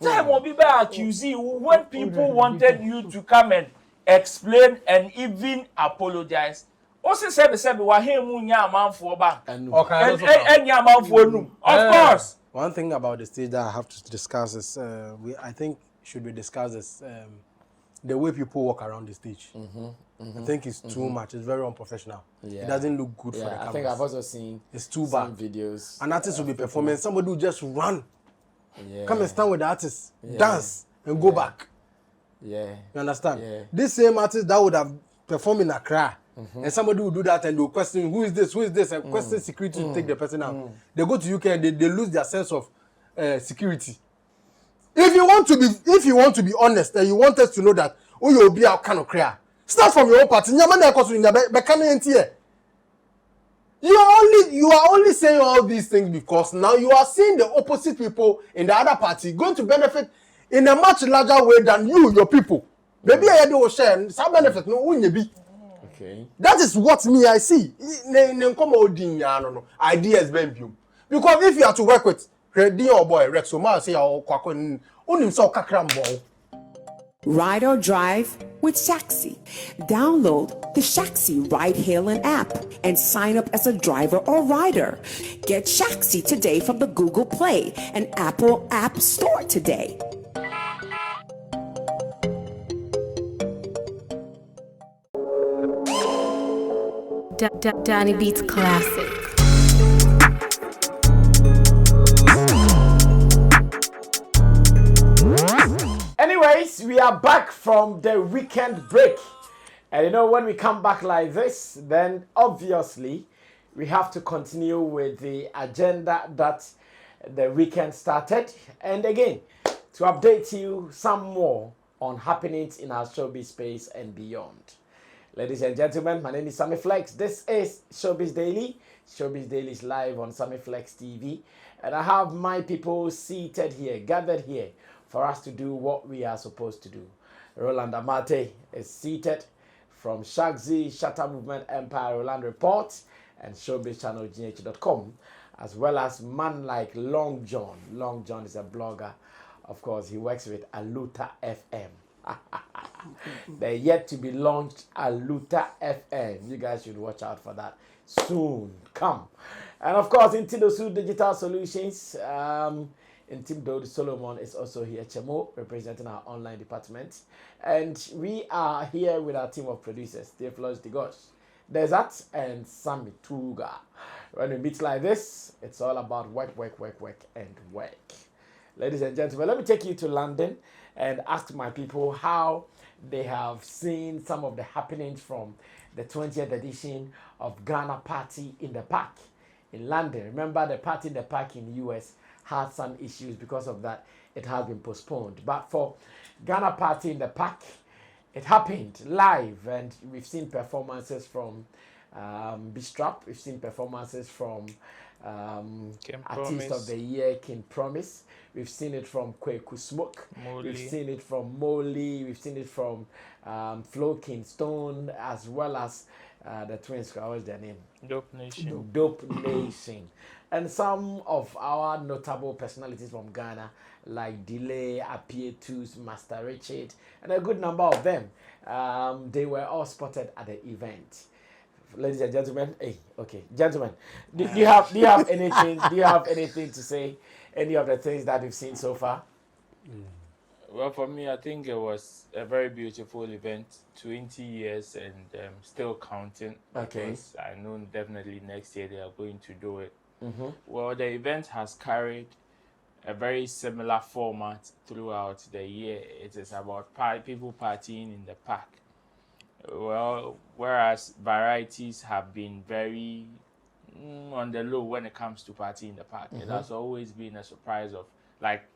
time will be back accuse you when people wanted you to come and explain and even apologize. Also said wa him nya amanfo ba. And nya amanfo num. Of course. One thing about the stage that I have to discuss is I think should be discussed is the way people walk around the stage. I think it's too much. It's very unprofessional. It doesn't look good for the cameras. I think I've also seen it's too bad videos. An artist will be performing, somebody will just run. Come and stand with the artist, dance, and go back. You understand? This same artist that would have performed in Accra, and somebody will do that and they'll question who is this, and question security to take the person out. They go to UK and they lose their sense of security. If you want to be honest and you want us to know that you'll be our kind of cry, start from your own party. You are only saying all these things because now you are seeing the opposite people in the other party going to benefit in a much larger way than your people. Maybe I will share some benefit. No, okay. That is what me I see. Ideas being because if you are to work with Ready or boy Rex, so say Ride or drive with Shaxi. Download the Shaxi ride-hailing app and sign up as a driver or rider. Get Shaxi today from the Google Play and Apple App Store today. Danny Beats Classic. Anyways, we are back from the weekend break. And you know, when we come back like this, then obviously we have to continue with the agenda that the weekend started. And again, to update you some more on happenings in our showbiz space and beyond. Ladies and gentlemen, my name is Sammy Flex. This is Showbiz Daily. Showbiz Daily is live on Sammy Flex TV. And I have my people seated here, gathered here, for us to do what we are supposed to do. Roland Amate is seated from Shagzi, Shatter Movement Empire, Roland Report, and ShowbizChannelGH.com, as well as man like Long John. Long John is a blogger. Of course, he works with Paluta FM. The yet to be launched Paluta FM. You guys should watch out for that. Soon come. And of course, Intidosu Digital Solutions. Team Dodi Solomon is also here, Chemo, representing our online department. And we are here with our team of producers, Theophilus Digosh, Desert, and Sammy Tuga. When we meet like this, it's all about work, and work. Ladies and gentlemen, let me take you to London and ask my people how they have seen some of the happenings from the 20th edition of Ghana Party in the Park in London. Remember, the Party in the Park in the US had some issues. Because of that, it has been postponed. But for Ghana Party in the Park, it happened live, and we've seen performances from Bistrap. We've seen performances from Artist of the Year, King Promise. We've seen it from Kweku Smoke. We've seen it from Molly. We've seen it from Flo Kingston, as well as the twins. What was their name? Dope Nation. Dope Nation. And some of our notable personalities from Ghana, like Delay, Apietus, Master Richard, and a good number of them, they were all spotted at the event. Ladies and gentlemen, gentlemen, do you have anything? Do you have anything to say? Any of the things that we've seen so far? Well, for me, I think it was a very beautiful event. 20 years and still counting. Okay. Because I know definitely next year they are going to do it. Well, the event has carried a very similar format throughout the year. It is about people partying in the park. Well, whereas varieties have been very on the low when it comes to partying in the park. It has always been a surprise of like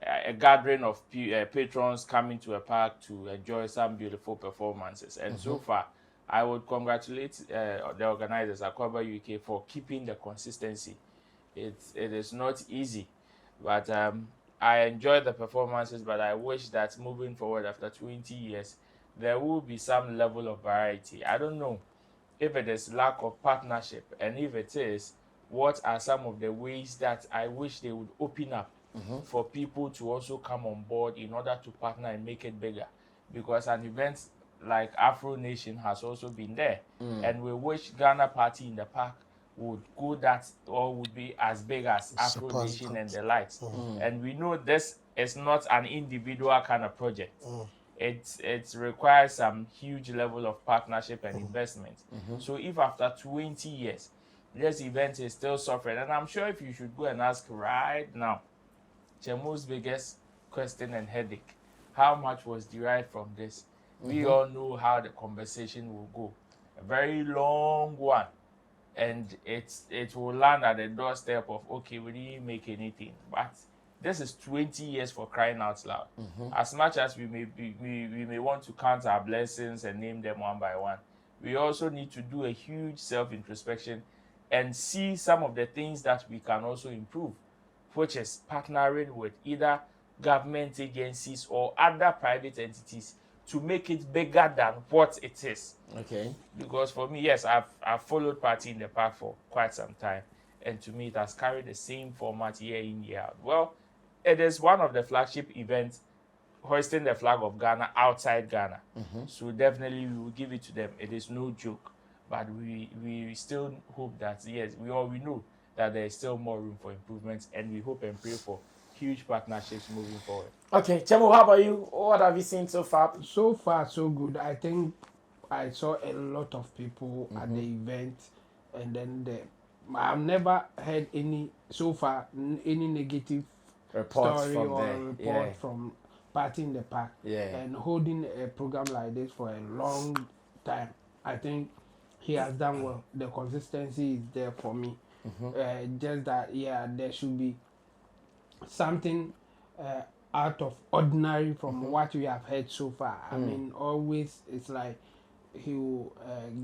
a gathering of patrons coming to a park to enjoy some beautiful performances. And so far, I would congratulate the organizers, Akwaba UK, for keeping the consistency. It is not easy, but I enjoy the performances, but I wish that moving forward after 20 years, there will be some level of variety. I don't know if it is lack of partnership, and if it is, what are some of the ways that I wish they would open up for people to also come on board in order to partner and make it bigger. Because an event like Afro Nation has also been there. And we wish Ghana Party in the Park would go that or would be as big as Afro Nation and the likes. And we know this is not an individual kind of project. It requires some huge level of partnership and investment. So if after 20 years, this event is still suffering, and I'm sure if you should go and ask right now, Chemu's biggest question and headache, how much was derived from this? We all know how the conversation will go. A very long one. And it will land at the doorstep of, okay, we didn't make anything. But this is 20 years for crying out loud. As much as we may want to count our blessings and name them one by one, we also need to do a huge self-introspection and see some of the things that we can also improve, which is partnering with either government agencies or other private entities to make it bigger than what it is. Okay. Because for me, yes, I've followed Party in the Park for quite some time, and to me, it has carried the same format year in, year out. Well, it is one of the flagship events hoisting the flag of Ghana outside Ghana. So definitely we will give it to them. It is no joke. But we still hope that, yes, we know that there is still more room for improvements, and we hope and pray for huge partnerships moving forward. Okay, Chemo, how about you? What have you seen so far? So far, so good. I think I saw a lot of people at the event, and then I've never heard any negative Reports story from or there. report from Party in the Park. And holding a program like this for a long time, I think he has done well. The consistency is there for me. Just that, there should be something out of ordinary from what we have heard so far. I mean, always it's like he will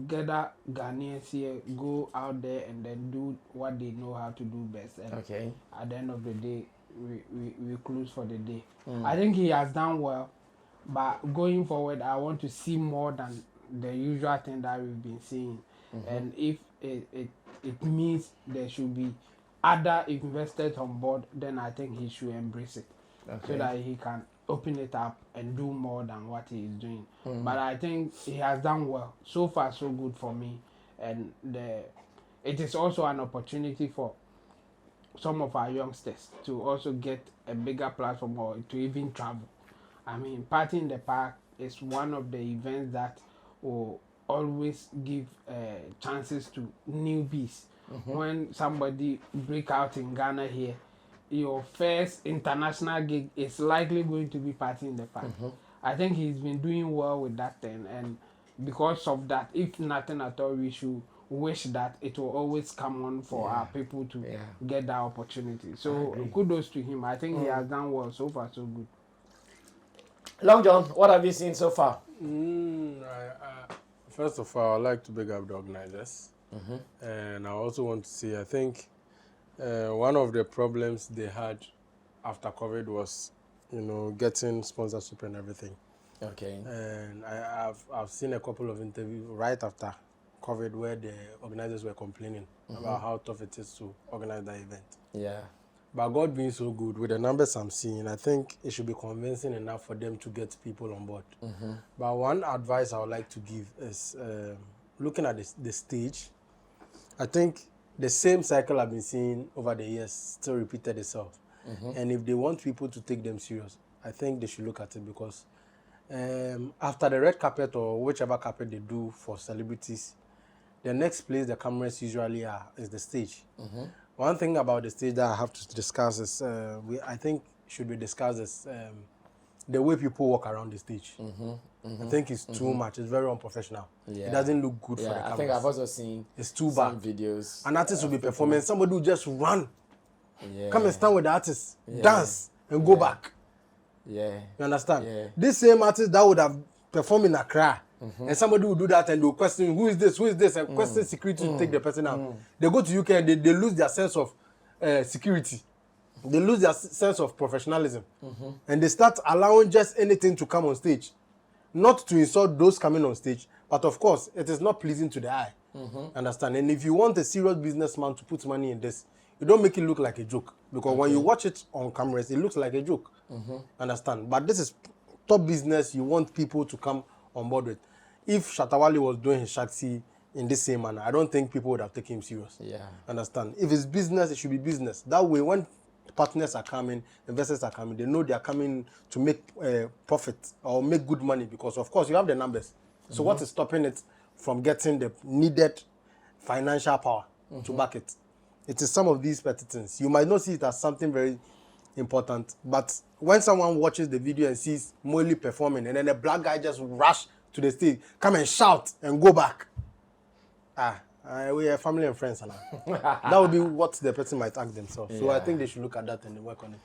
gather Ghanaians here, go out there and then do what they know how to do best. And at the end of the day, we close for the day. I think he has done well, but going forward, I want to see more than the usual thing that we've been seeing. And if it means there should be other investors on board, then I think he should embrace it, so that he can open it up and do more than what he is doing. But I think he has done well. So far, so good for me. And it is also an opportunity for some of our youngsters to also get a bigger platform or to even travel. I mean, Party in the Park is one of the events that will always give chances to newbies. When somebody break out in Ghana here, your first international gig is likely going to be Party in the Park. I think he's been doing well with that thing, and because of that, if nothing at all, we should wish that it will always come on for our people to get that opportunity. So kudos to him. I think he has done well. So far, so good. Long John, what have you seen so far? First of all, I'd like to big up the organizers. And I also want to say, I think one of the problems they had after COVID was, getting sponsorship and everything. And I've seen a couple of interviews right after COVID where the organizers were complaining about how tough it is to organize that event. But God being so good, with the numbers I'm seeing, I think it should be convincing enough for them to get people on board. But one advice I would like to give is looking at the stage. I think the same cycle I've been seeing over the years still repeated itself. And if they want people to take them serious, I think they should look at it, because after the red carpet or whichever carpet they do for celebrities, the next place the cameras usually are is the stage. One thing about the stage that I have to discuss is, I think should be discussed is the way people walk around the stage. I think it's too much. It's very unprofessional. It doesn't look good for the cameras. I think I've also seen it's too some bad. videos. An artist will be performing, somebody will just run, come and stand with the artist, dance, and go back. You understand? This same artist that would have performed in Accra, and somebody will do that and they'll question who is this, and question security to take the person out. They go to UK and they lose their sense of security. They lose their sense of professionalism. And they start allowing just anything to come on stage. Not to insult those coming on stage, but of course, it is not pleasing to the eye. Understand? And if you want a serious businessman to put money in this, you don't make it look like a joke. Because when you watch it on cameras, it looks like a joke. Understand? But this is top business you want people to come on board with. If Shatawale was doing his Shaxi in this same manner, I don't think people would have taken him serious. Yeah. Understand? If it's business, it should be business. That way, when partners are coming, investors are coming, they know they are coming to make profit or make good money because, of course, you have the numbers. So what is stopping it from getting the needed financial power to back it? It is some of these petty things. You might not see it as something very important, but when someone watches the video and sees Molly performing and then a black guy just rush to the stage, come and shout and go back. We are family and friends now. That would be what the person might ask themselves. So I think they should look at that and work on it.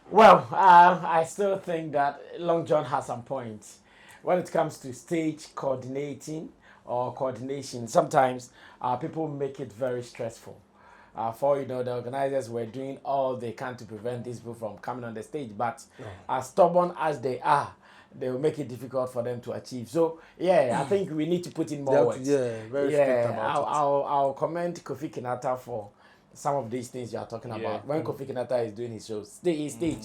Well, I still think that Long John has some points. When it comes to stage coordinating or coordination, sometimes people make it very stressful. For the organizers were doing all they can to prevent these people from coming on the stage, but as stubborn as they are, they will make it difficult for them to achieve. So I think we need to put in more work. Very strict about it. I'll commend Kofi Kinata for some of these things you are talking about. When Kofi Kinata is doing his shows, stage,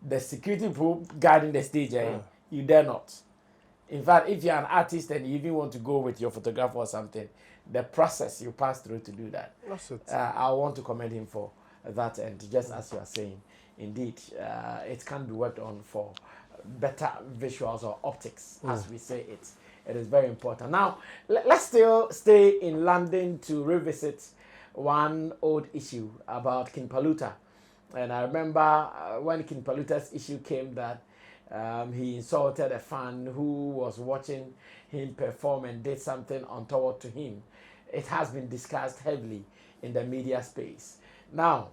the security people guarding the stage, you dare not. In fact, if you're an artist and you even want to go with your photographer or something, the process you pass through to do that. That's it. I want to commend him for that, and just as you are saying, indeed, it can be worked on for better visuals or optics, as we say it. It is very important. Now, let's still stay in London to revisit one old issue about King Paluta. And I remember when King Paluta's issue came that he insulted a fan who was watching him perform and did something untoward to him. It has been discussed heavily in the media space. Now,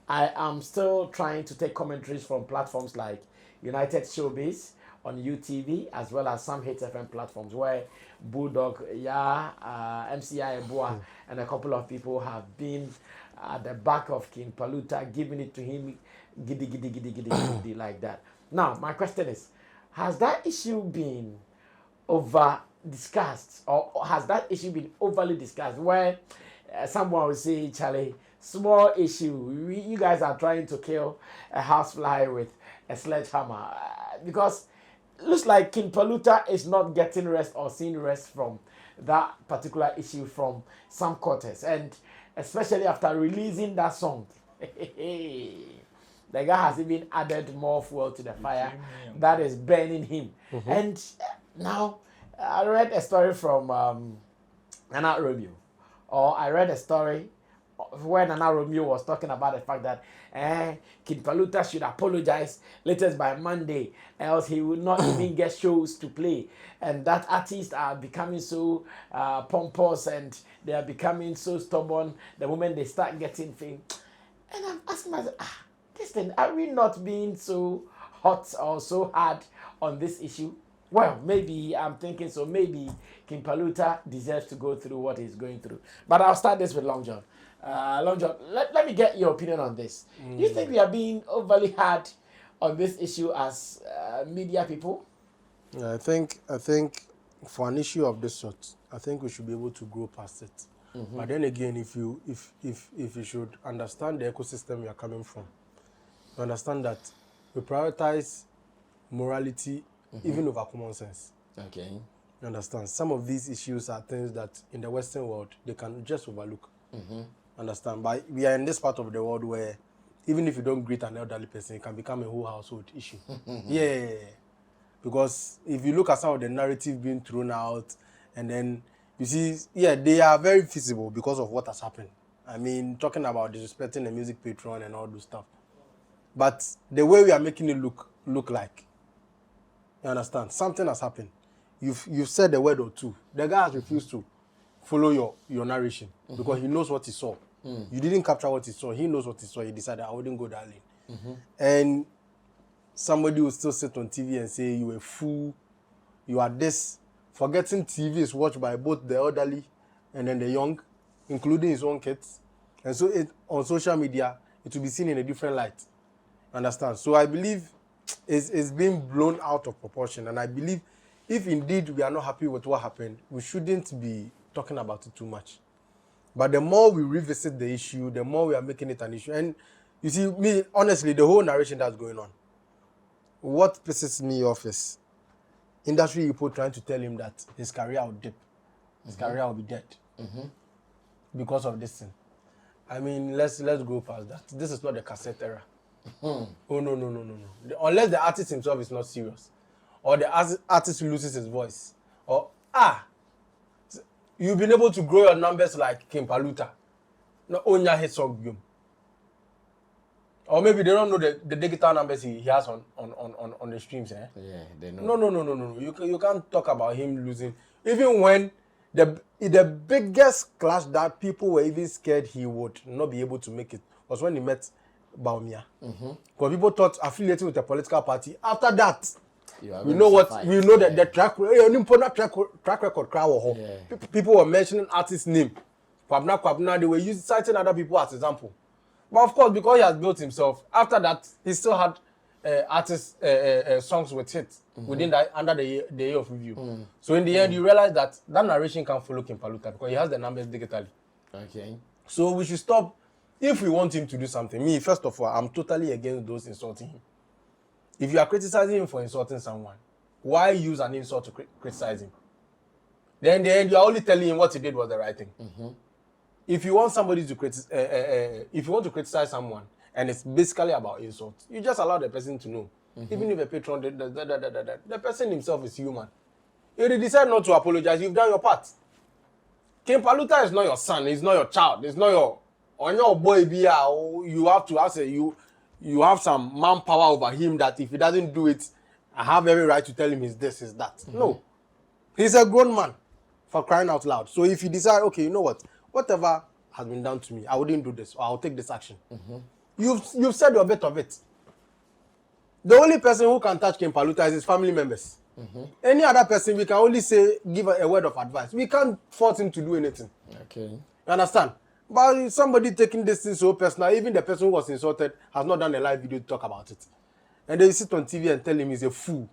I am still trying to take commentaries from platforms like United Showbiz on UTV, as well as some Hit FM platforms where Bulldog, MCI Eboa, and a couple of people have been at the back of King Paluta, giving it to him giddy like that. Now, my question is, has that issue been over discussed, or has that issue been overly discussed where someone will say, Charlie, small issue, you guys are trying to kill a housefly with a sledgehammer? Because it looks like King Paluta is not getting rest or seeing rest from that particular issue from some quarters, and especially after releasing that song. The guy has even added more fuel to the fire that is burning him. And now, I read a story from Nana Romeo, or I read a story where Nana Romeo was talking about the fact that King Paluta should apologize latest by Monday, else he will not even get shows to play. And that artists are becoming so pompous and they are becoming so stubborn the moment they start getting fame. And I'm asking myself, listen, are we not being so hot or so hard on this issue? Well, maybe I'm thinking so. Maybe King Paluta deserves to go through what he's going through. But I'll start this with Long John. Long John, let me get your opinion on this. Do you think we are being overly hard on this issue as media people? Yeah, I think for an issue of this sort, I think we should be able to grow past it. But then again, if you should understand the ecosystem you are coming from, you understand that we prioritize morality even over common sense. Okay. You understand? Some of these issues are things that in the Western world they can just overlook. Understand? But we are in this part of the world where even if you don't greet an elderly person, it can become a whole household issue. Because if you look at some of the narrative being thrown out, and then you see, they are very feasible because of what has happened. I mean, talking about disrespecting the music patron and all those stuff. But the way we are making it look like, you understand, something has happened. You've said a word or two. The guy has refused to follow your narration because he knows what he saw. You didn't capture what he saw. He knows what he saw. He decided I wouldn't go that lane. And somebody will still sit on TV and say you a fool, you are this, forgetting TV is watched by both the elderly and then the young, including his own kids. And so on social media, it will be seen in a different light. Understand? So I believe it's being blown out of proportion. And I believe if indeed we are not happy with what happened, we shouldn't be talking about it too much. But the more we revisit the issue, the more we are making it an issue. And you see, me, honestly, the whole narration that's going on, what pisses me off is industry people trying to tell him that his career will dip. His career will be dead. Because of this thing. I mean, let's go past that. This is not the cassette era. Oh, no. Unless the artist himself is not serious. Or the artist loses his voice. Or, you've been able to grow your numbers like King Paluta. No, Onya hit song. Or maybe they don't know the digital numbers he has on the streams. Eh? Yeah, they know. No. You can't talk about him losing. Even when the biggest clash that people were even scared he would not be able to make it was when he met Baumia. Because people thought affiliating with a political party. After that, we know what we know that the track record crowd. Yeah. People were mentioning artist name. Kwabna, they were citing other people as example. But of course, because he has built himself, after that, he still had artist songs with hits within that under the year of review. So in the end, you realize that narration can follow King Paluta because he has the numbers digitally. Okay. So we should stop. If we want him to do something, me first of all, I'm totally against those insulting him. If you are criticizing him for insulting someone, why use an insult to criticize him? Then in the end, you are only telling him what he did was the right thing. If you want somebody to if you want to criticize someone and it's basically about insult, you just allow the person to know. Even if a patron, the person himself is human. If you decide not to apologize, you've done your part. King Paluta is not your son, he's not your child, it's not your boy. You have to you have some manpower over him that if he doesn't do it, I have every right to tell him is this, is that. No. He's a grown man, for crying out loud. So if you decide, okay, you know what? Whatever has been done to me, I wouldn't do this, or I'll take this action. You've said your bit of it. The only person who can touch King Paluta is his family members. Any other person, we can only give a word of advice. We can't force him to do anything. Okay. You understand? But somebody taking this thing so personal, even the person who was insulted has not done a live video to talk about it. And they sit on TV and tell him he's a fool.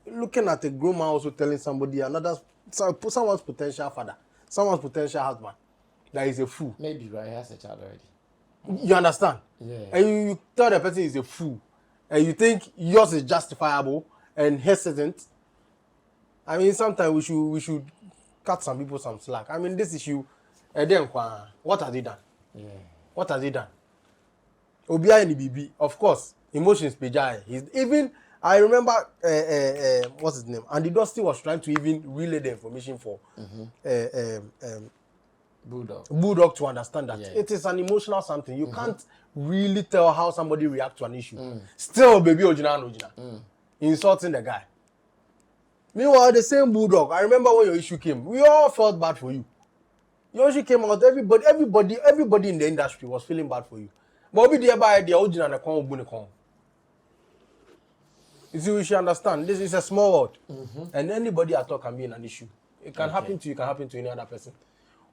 Looking at a grown man also telling somebody, someone's potential father, someone's potential husband, that he's a fool. Maybe, right? He has a child already. You understand? Yeah. And you tell the person he's a fool, and you think yours is justifiable and hesitant. I mean, sometimes we should cut some people some slack. I mean, this issue, what has he done? Yeah. What has he done? Obia and BB, of course, emotions pejai. He's even. I remember what's his name? Andy Dusty was trying to even relay the information for Bulldog to understand that it is an emotional something. You can't really tell how somebody reacts to an issue. Still, baby, Ojina, insulting the guy. Meanwhile, the same Bulldog. I remember when your issue came. We all felt bad for you. Your issue came out. Everybody in the industry was feeling bad for you. But we thereby the Ojina na kon obu ne kon. You see, we should understand. This is a small world, and anybody at all can be in an issue. It can happen to you. It can happen to any other person.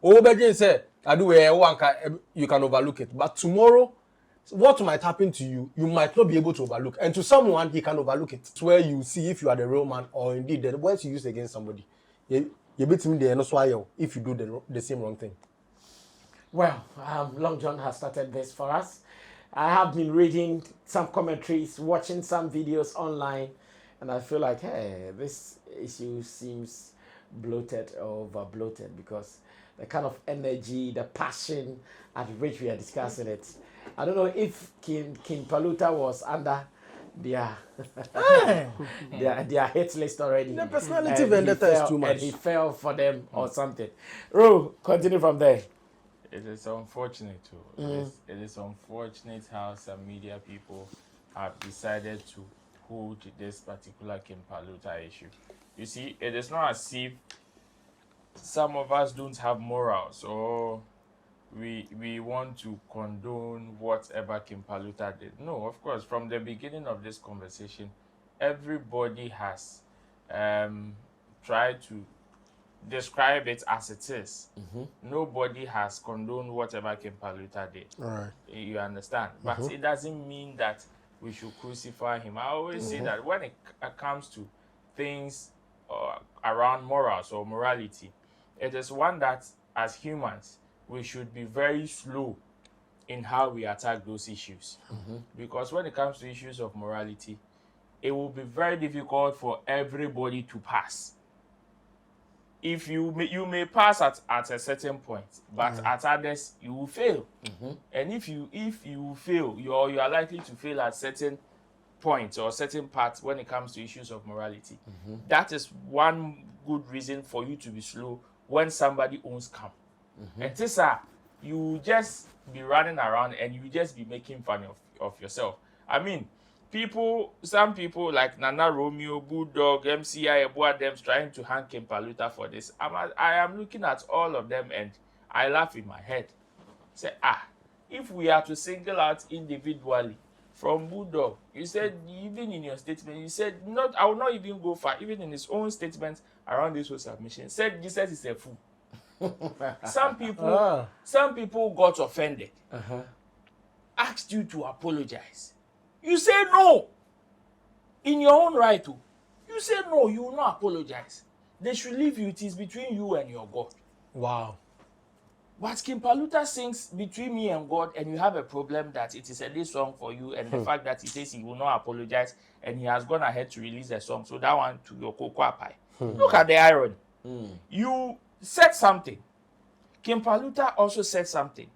Obedien said, "I do you can overlook it, but tomorrow, what might happen to you, you might not be able to overlook, and to someone he can overlook it. It's where you see if you are the real man or indeed the words you use against somebody. You beat me there, no swallow if you do the same wrong thing." Well, Long John has started this for us. I have been reading some commentaries, watching some videos online, and I feel like, hey, this issue seems bloated or over-bloated because the kind of energy, the passion at which we are discussing it. I don't know if King Paluta was under their hit list already. The personality vendetta is too much. And he fell for them or something. Ro, continue from there. It is unfortunate too. It is unfortunate how some media people have decided to hold this particular King Paluta issue. You see, it is not as if some of us don't have morals or we want to condone whatever King Paluta did. No, of course, from the beginning of this conversation, everybody has tried to describe it as it is. Nobody has condoned whatever King Paluta did. Right. You understand? But it doesn't mean that we should crucify him. I always say that when it comes to things around morals or morality, it is one that as humans, we should be very slow in how we attack those issues. Because when it comes to issues of morality, it will be very difficult for everybody to pass. If you may pass at a certain point, but at others you will fail. And if you fail, you are likely to fail at certain points or certain parts when it comes to issues of morality. That is one good reason for you to be slow when somebody owns camp. And Tessa, you just be running around and you just be making fun of yourself. I mean, some people like Nana Romeo, Bulldog, MCI, them trying to hang Kim Paluta for this. I am looking at all of them and I laugh in my head. Say, if we are to single out individually from Bulldog, you said, even in your statement, you said, I will not even go far, even in his own statement around this whole submission, said Jesus is a fool. Some people got offended, asked you to apologize. You say no. In your own right too. You say no, you will not apologize. They should leave you. It is between you and your God. Wow. But Kim Paluta sings between me and God, and you have a problem that it is a day song for you, and the fact that he says he will not apologize, and he has gone ahead to release a song. So that one to your cocoa pie. Look at the irony. You said something. Kim Paluta also said something.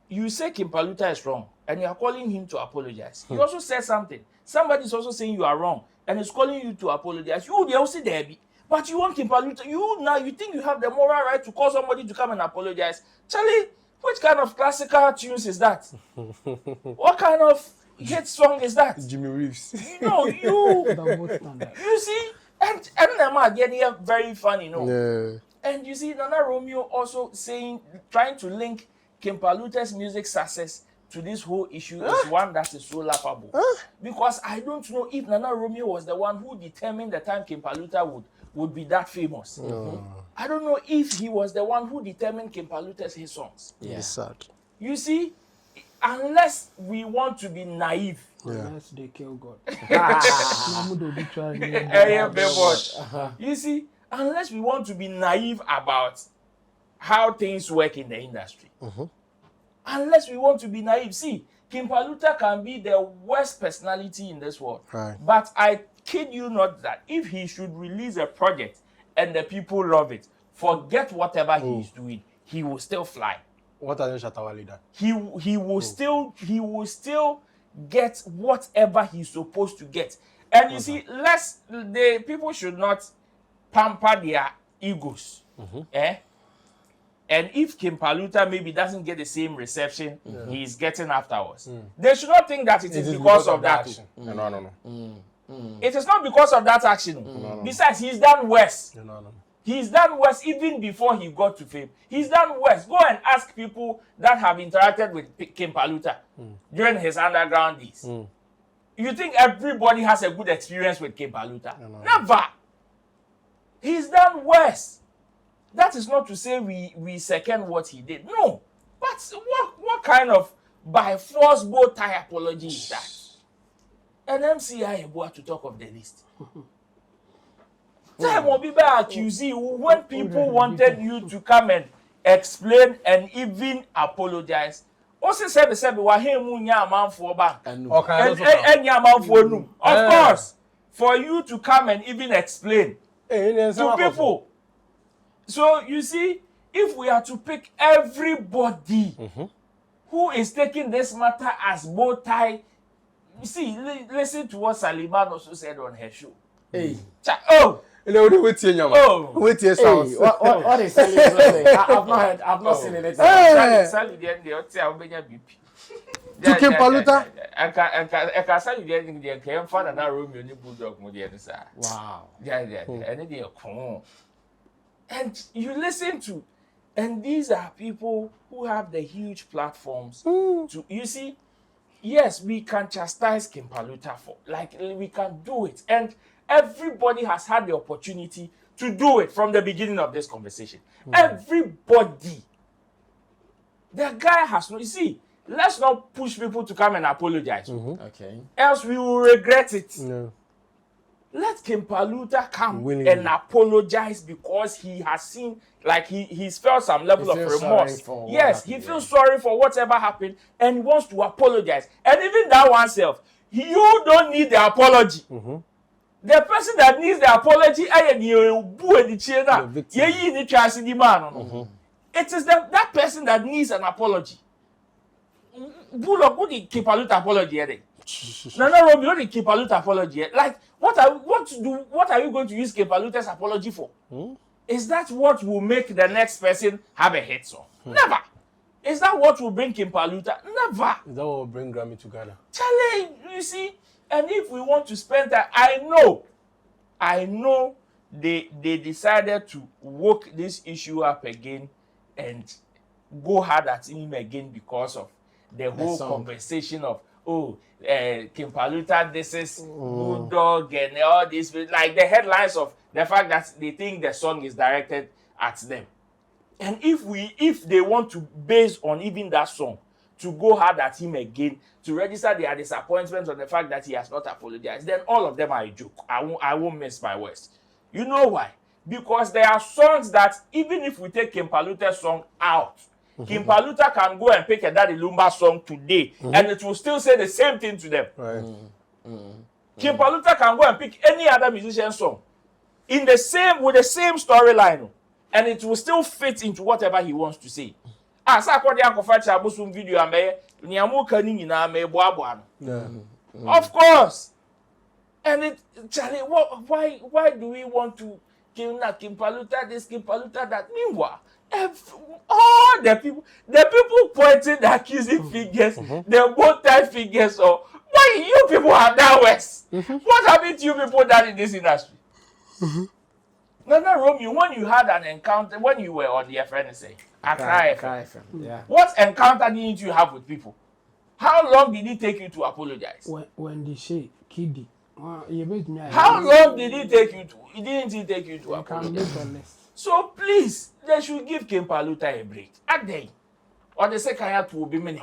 You say Kim Paluta is wrong, and you are calling him to apologize. He also said something. Somebody is also saying you are wrong, and is calling you to apologize. You, they also there be. But you want Kim Paluta, you think you have the moral right to call somebody to come and apologize. Charlie, which kind of classical tunes is that? What kind of hit song is that? Jimmy Reeves. You see, and them are getting very funny, Yeah. And you see, Nana Romeo also trying to link Kim Paluta's music success to this whole issue is one that is so laughable. Because I don't know if Nana Romeo was the one who determined the time Kim Paluta would be that famous. I don't know if he was the one who determined Kim Paluta's his songs. Yeah. It's sad. You see, unless we want to be naive. Unless they kill God. You see, unless we want to be naive about how things work in the industry. Unless we want to be naive. See, Kim Paluta can be the worst personality in this world. Right. But I kid you not that if he should release a project and the people love it, forget whatever he is doing, he will still fly. What has Shatawali done? He will still get whatever he's supposed to get. And you see, the people should not pamper their egos. And if Kim Paluta maybe doesn't get the same reception he's getting afterwards, they should not think that it is because of that. No. It is not because of that action. No. Besides, he's done worse. No. He's done worse even before he got to fame. He's done worse. Go and ask people that have interacted with Kim Paluta during his underground days. You think everybody has a good experience with Kim Paluta? Never. He's done worse. That is not to say we second what he did. No. But what kind of by force bow tie apology is that? An MCI about to talk of the list. Time will be back, accuse you when people wanted you to come and explain and even apologize. Also said the same wa he mu nya amanfo ba. And nya amanfo num. Of course, for you to come and even explain to people. So you see, if we are to pick everybody who is taking this matter as bow tie, you see, listen to what Saliman also said on her show. What is Sally? I've not seen it. Sally, to Kim Paluta. Wow. And you listen to, and these are people who have the huge platforms to, you see, yes, we can chastise Kim Paluta for, like, we can do it. And everybody has had the opportunity to do it from the beginning of this conversation. Everybody. The guy has no, you see, let's not push people to come and apologize. Okay. Else we will regret it. No. Let King Paluta come Willingly. and apologize because he has seen, like he's felt some level of remorse. Yes, he feels sorry for whatever happened and he wants to apologize. And even that oneself, you don't need the apology. The person that needs the apology, it is that person that needs an apology. Bullock, what did King Paluta apology? No, Robbie, what did King Paluta apology? Like, what are you going to use King Paluta's apology for? Is that what will make the next person have a hit song? Never. Is that what will bring King Paluta? Never. Is that what will bring Grammy together? Charlie, you see, and if we want to spend that, I know they decided to woke this issue up again and go hard at him again because of the whole conversation of King Paluta, this is Bulldog and all this, like the headlines of the fact that they think the song is directed at them. And if they want to base on even that song to go hard at him again, to register their disappointment on the fact that he has not apologized, then all of them are a joke. I won't miss my words. You know why? Because there are songs that even if we take King Paluta's song out, King Paluta can go and pick a Daddy Lumba song today and it will still say the same thing to them. Right. King Paluta can go and pick any other musician song with the same storyline and it will still fit into whatever he wants to say. Of course. And Charlie, why do we want to kill King Paluta this, King Paluta that? Meanwhile, all the people pointing the accusing fingers, the both type fingers, or why you people are that worse? What happened to you people done in this industry? No, Romeo, when you had an encounter, when you were on the FNSA, Accra FM, yeah. What encounter did you have with people? How long did it take you to apologize? When they say kiddie, how long did it take you to? It didn't take you to apologize. So please, they should give King Paluta a break. At day, or the second will be many.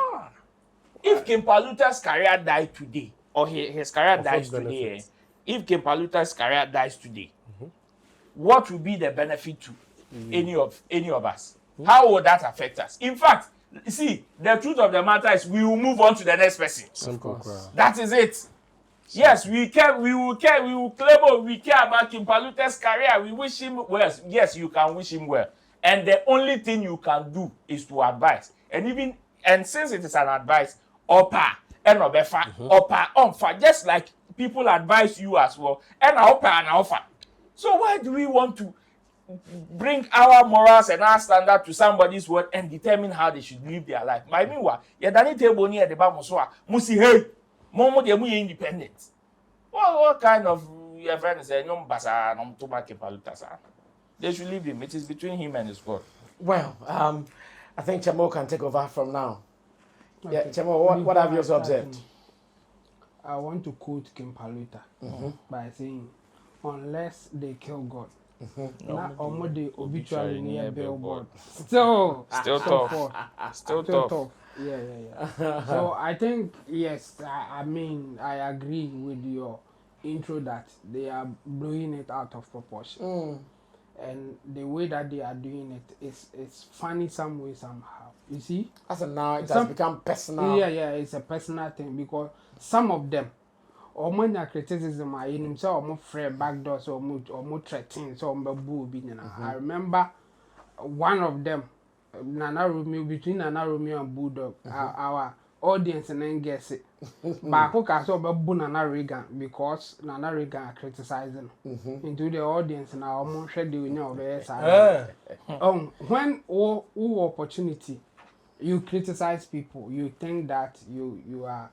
If King Paluta's career died today, or his career dies today, if King Paluta's career dies today, what will be the benefit to any of us? How will that affect us? In fact, see, the truth of the matter is we will move on to the next person. Simple. That is it. Yes, we will claim we care about King Paluta's career. We wish him well. Yes, you can wish him well. And the only thing you can do is to advise. And since it is an advice, opa, and obefa, opa, onfa, just like people advise you as well, and opa and ofa. So why do we want to bring our morals and our standard to somebody's word and determine how they should live their life? My meanwhile, you don't table near the Bamuswa, Musi hey, Momo de Mu independent. What kind of your friend say no basa no to make Paluta? They should leave him. It is between him and his God. Well, I think Chamo can take over from now. Okay. Yeah, Chamo, what have you observed? I want to quote King Paluta by saying, unless they kill God, not only obituary near billboard. Still tough. Yeah. So I think, yes, I mean, I agree with your intro that they are blowing it out of proportion. And the way that they are doing it is funny some way, somehow. You see? As of now, it has become personal. Yeah, it's a personal thing because some of them, or when their criticism are in himself, or more afraid backdoors, or more threatening, so I remember one of them, between Nana Romeo and Bulldog, our audience and then guess it. But I could also about Nana Reagan because Nana Reagan are criticizing into the audience and our more schedule in your when all opportunity you criticize people, you think that you are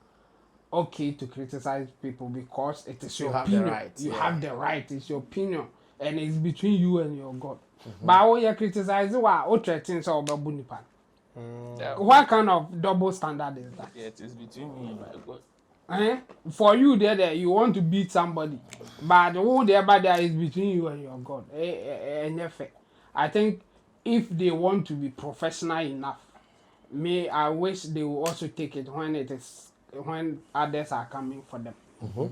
okay to criticize people because it is your opinion. You have the right, it's your opinion, and it's between you and your God. But when you criticize, what threatens or bunipan? What kind of double standard is that? Yeah, it is between me and my God. For you, there, you want to beat somebody, but the whole there is between you and your God. I think if they want to be professional enough, I wish they will also take it when others are coming for them.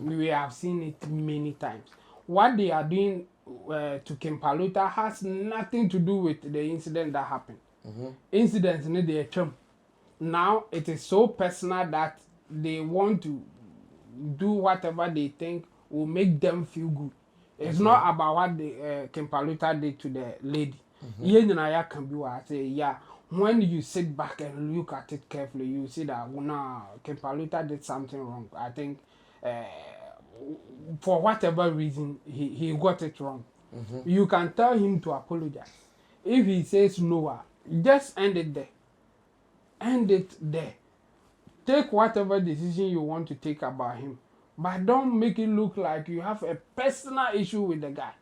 We have seen it many times. what they are doing to Kim Paluta has nothing to do with the incident that happened. Incidents in the term. Now it is so personal that they want to do whatever they think will make them feel good. It's not about what the Kim Paluta did to the lady. Yeah, can be what I say. Yeah, when you sit back and look at it carefully, you see that Kim Paluta did something wrong. I think for whatever reason he got it wrong. You can tell him to apologize. If he says no, just end it there. End it there. Take whatever decision you want to take about him, but don't make it look like you have a personal issue with the guy,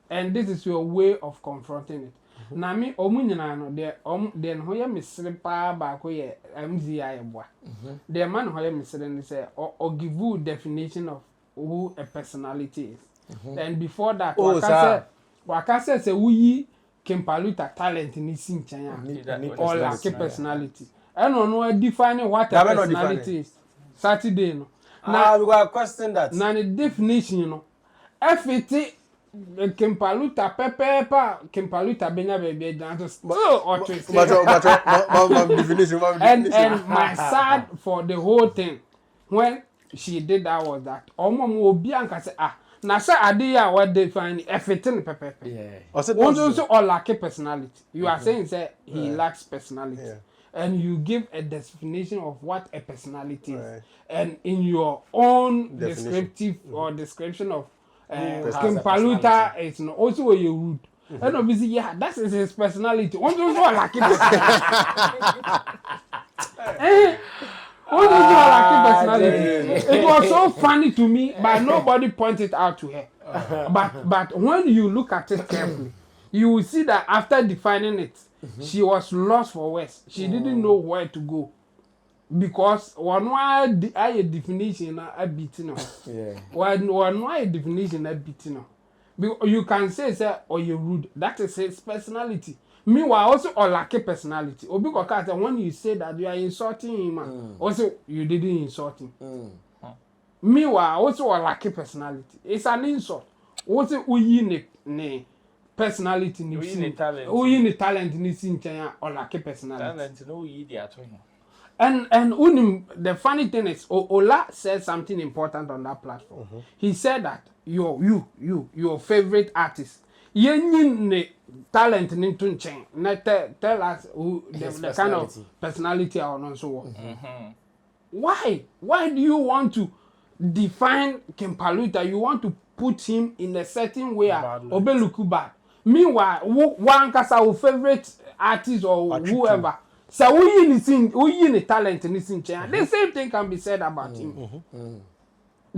and this is your way of confronting it. Na me omunyina no de den ho ye mesere pa ba ko ye MZI eboa. The man ho ye mesere ni say or give you definition of who a personality is. And before that, waka say we Kim Paluta talent ni sinchen or lack personality. I don't know defining what a personality is. Saturday no. Now we got to question that. Now the definition, you know, FT Kim Paluta pepe Kim Paluta benya baby dance still or twist. And my sad for the whole thing when she did that was that omo obi anka say na say ade ya what define FT pepe. Yeah. Also or lack personality. You are saying say he lacks personality. Yeah. And you give a definition of what a personality is, and in your own descriptive or description of Kim Paluta, it's also where you rude. And obviously, yeah, that is his personality. One also like it. It was so funny to me, but nobody pointed out to her. But when you look at it carefully, you will see that after defining it, she was lost for words. She didn't know where to go because one definition a beating. One definition a beating. You can say or you're rude. That is his personality. Meanwhile, also or lack a personality. Or because when you say that you are insulting him, also you didn't insult him. Meanwhile, also or lack a personality. It's an insult. Also ne personality ni talent. The talent ni sinchanya or like personality. Talent no idiot. And the funny thing is Ola said something important on that platform. He said that your favorite artist. Yenyin talent ni tunchen. Tell us who the kind of personality or not so on. Why do you want to define Kim Paluta? You want to put him in a certain way obeluku bad. Meanwhile, one kasa your favorite artist or whoever. So we in the talent in this chair. The same thing can be said about him.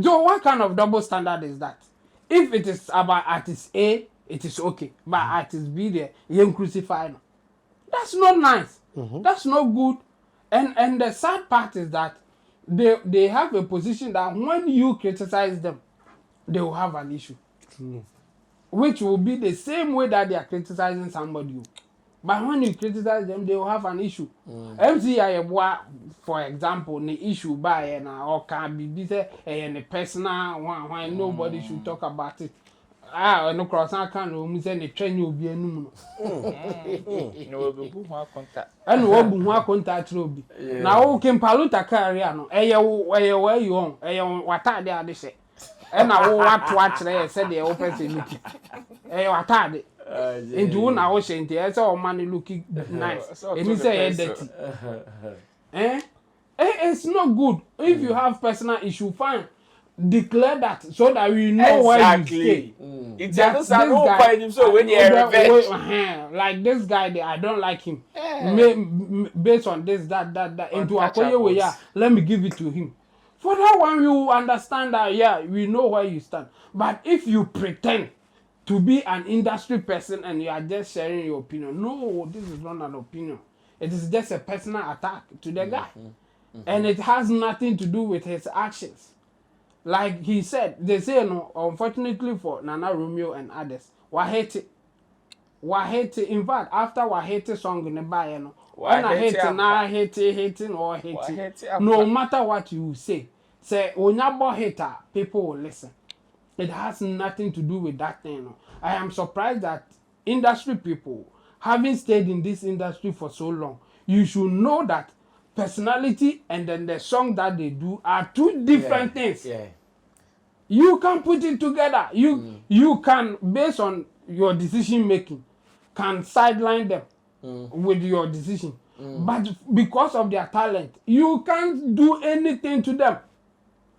So what kind of double standard is that? If it is about artist A, it is okay. But artist B there, you crucify. That's not nice. That's not good. And the sad part is that they have a position that when you criticize them, they will have an issue. Which will be the same way that they are criticizing somebody. But when you criticize them, they will have an issue. MCI, for example, the issue by or can be a personal one why nobody should talk about it. No cross I can't say the train will be a no. No, contact. And what contact will be. Now, Kim Paluta carry no, where you on, what are they say? And I watch there said the open looking. What are they? Into one hour shanty, I saw money looking nice. And he said dirty. It's not good. If you have personal issue, fine. Declare that so that we know where you stay. It's just so when you're like this guy, I don't like him. Based on this, that. Into a way, yeah, let me give it to him. For that one, you understand that, yeah, we know where you stand. But if you pretend to be an industry person and you are just sharing your opinion, no, this is not an opinion. It is just a personal attack to the guy. And it has nothing to do with his actions. Like he said, they say, no, unfortunately for Nana Romeo and others, Wahete. In fact, after Wahete song in the Bayano, when I hate hating or hating, no matter what you say, when you hater, people will listen. It has nothing to do with that thing. I am surprised that industry people, having stayed in this industry for so long, you should know that personality and then the song that they do are two different things. Yeah. You can put it together. You can, based on your decision making, can sideline them with your decision. But because of their talent, you can't do anything to them.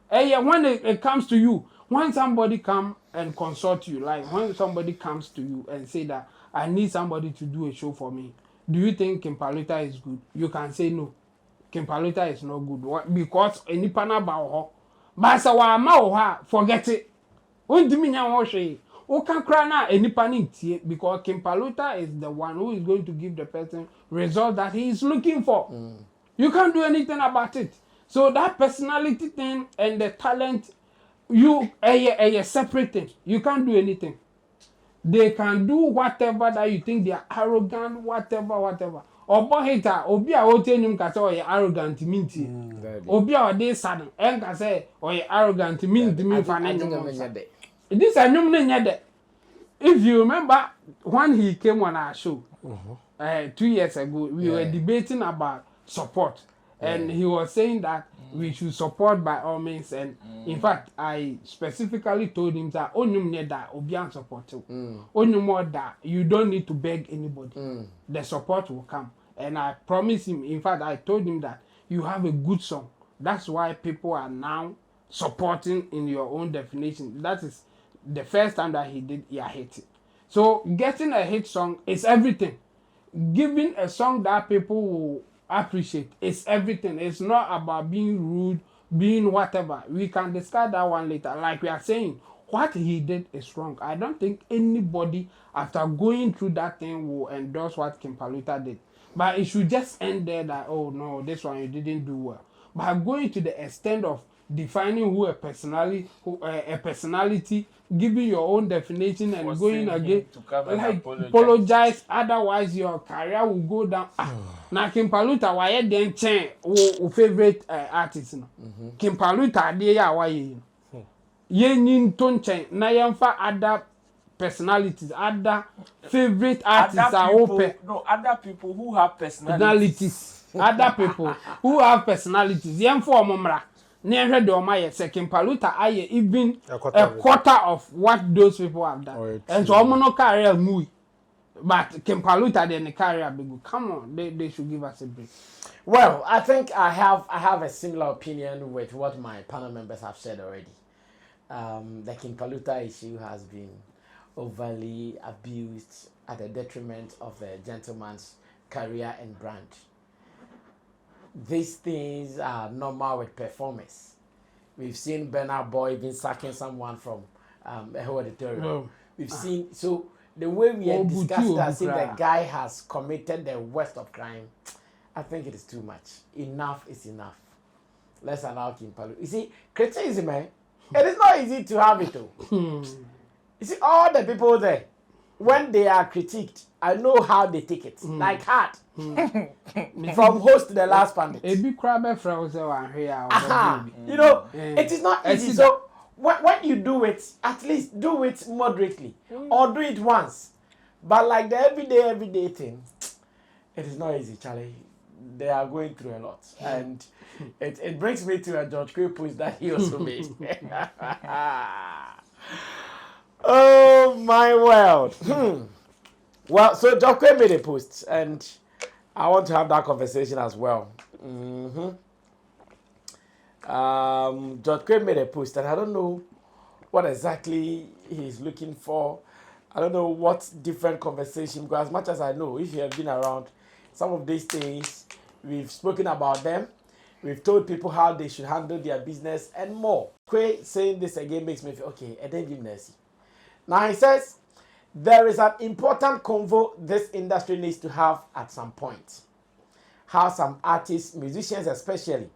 And when it comes to you, when somebody come and consult you, like when somebody comes to you and say that I need somebody to do a show for me, do you think Paluta is good? You can say no. Paluta is not good because any pana ba but so forget it. Untimi nya wo hwe. O kan kra na enipa ni ntie because Paluta is the one who is going to give the person result that he is looking for. You can't do anything about it. So that personality thing and the talent, you a separate thing. You can't do anything. They can do whatever that you think they are arrogant, whatever. Obo hater, obi a wote nyum ka say oye arrogant minti. Obi a ode sad, en ka say oye arrogant minti mi fa na nyum. This a nyum ne nyede. If you remember when he came on our show, 2 years ago, we were debating about support. And he was saying that we should support by all means. And in fact, I specifically told him that obian support you don't need to beg anybody. The support will come. And I promised him, in fact, I told him that you have a good song. That's why people are now supporting in your own definition. That is the first time that he did hit it. So getting a hit song is everything. Giving a song that people will appreciate is everything. It's not about being rude, being whatever. We can discuss that one later. Like we are saying, what he did is wrong. I don't think anybody after going through that thing will endorse what Paluta did. But it should just end there that, oh no, this one you didn't do well. But going to the extent of defining who a personality, giving your own definition and going again, like apologize, otherwise your career will go down. Now Paluta, why you then change favorite artist? Paluta, they are why you. Yin ton change. Na yamfa other personalities, other favorite artists are open. No, other people who have personalities. Other people who have personalities. Yam for momra. Never do my second Paluta aye even a quarter of what those people have done. And so no career movie. But Paluta then the career big. Come on, they should give us a break. Well, I think I have a similar opinion with what my panel members have said already. The Paluta issue has been overly abused at the detriment of the gentleman's career and brand. These things are normal with performers. We've seen Bernard Boy even sacking someone from a auditorium. No. We've seen, so the way we have discussed that, see the guy has committed the worst of crime, I think it is too much. Enough is enough. Let's allow Paluta. You see, criticism, it is not easy to have it though. You see, all the people there, when they are critiqued, I know how they take it. Like hard. From host to the last pandit. You know, it is not easy. So when you do it, at least do it moderately. Or do it once. But like the everyday thing, it is not easy, Charlie. They are going through a lot. And it brings me to a George Quay post that he also made. Oh my world. Well, so George Quay made a post, and I want to have that conversation as well. George Quay made a post, and I don't know what exactly he's looking for. I don't know what different conversation, because as much as I know, if you have been around, some of these things, we've spoken about them. We've told people how they should handle their business and more. Quay saying this again makes me feel, okay, and then give mercy. Now he says, there is an important convo this industry needs to have at some point. How some artists, musicians especially,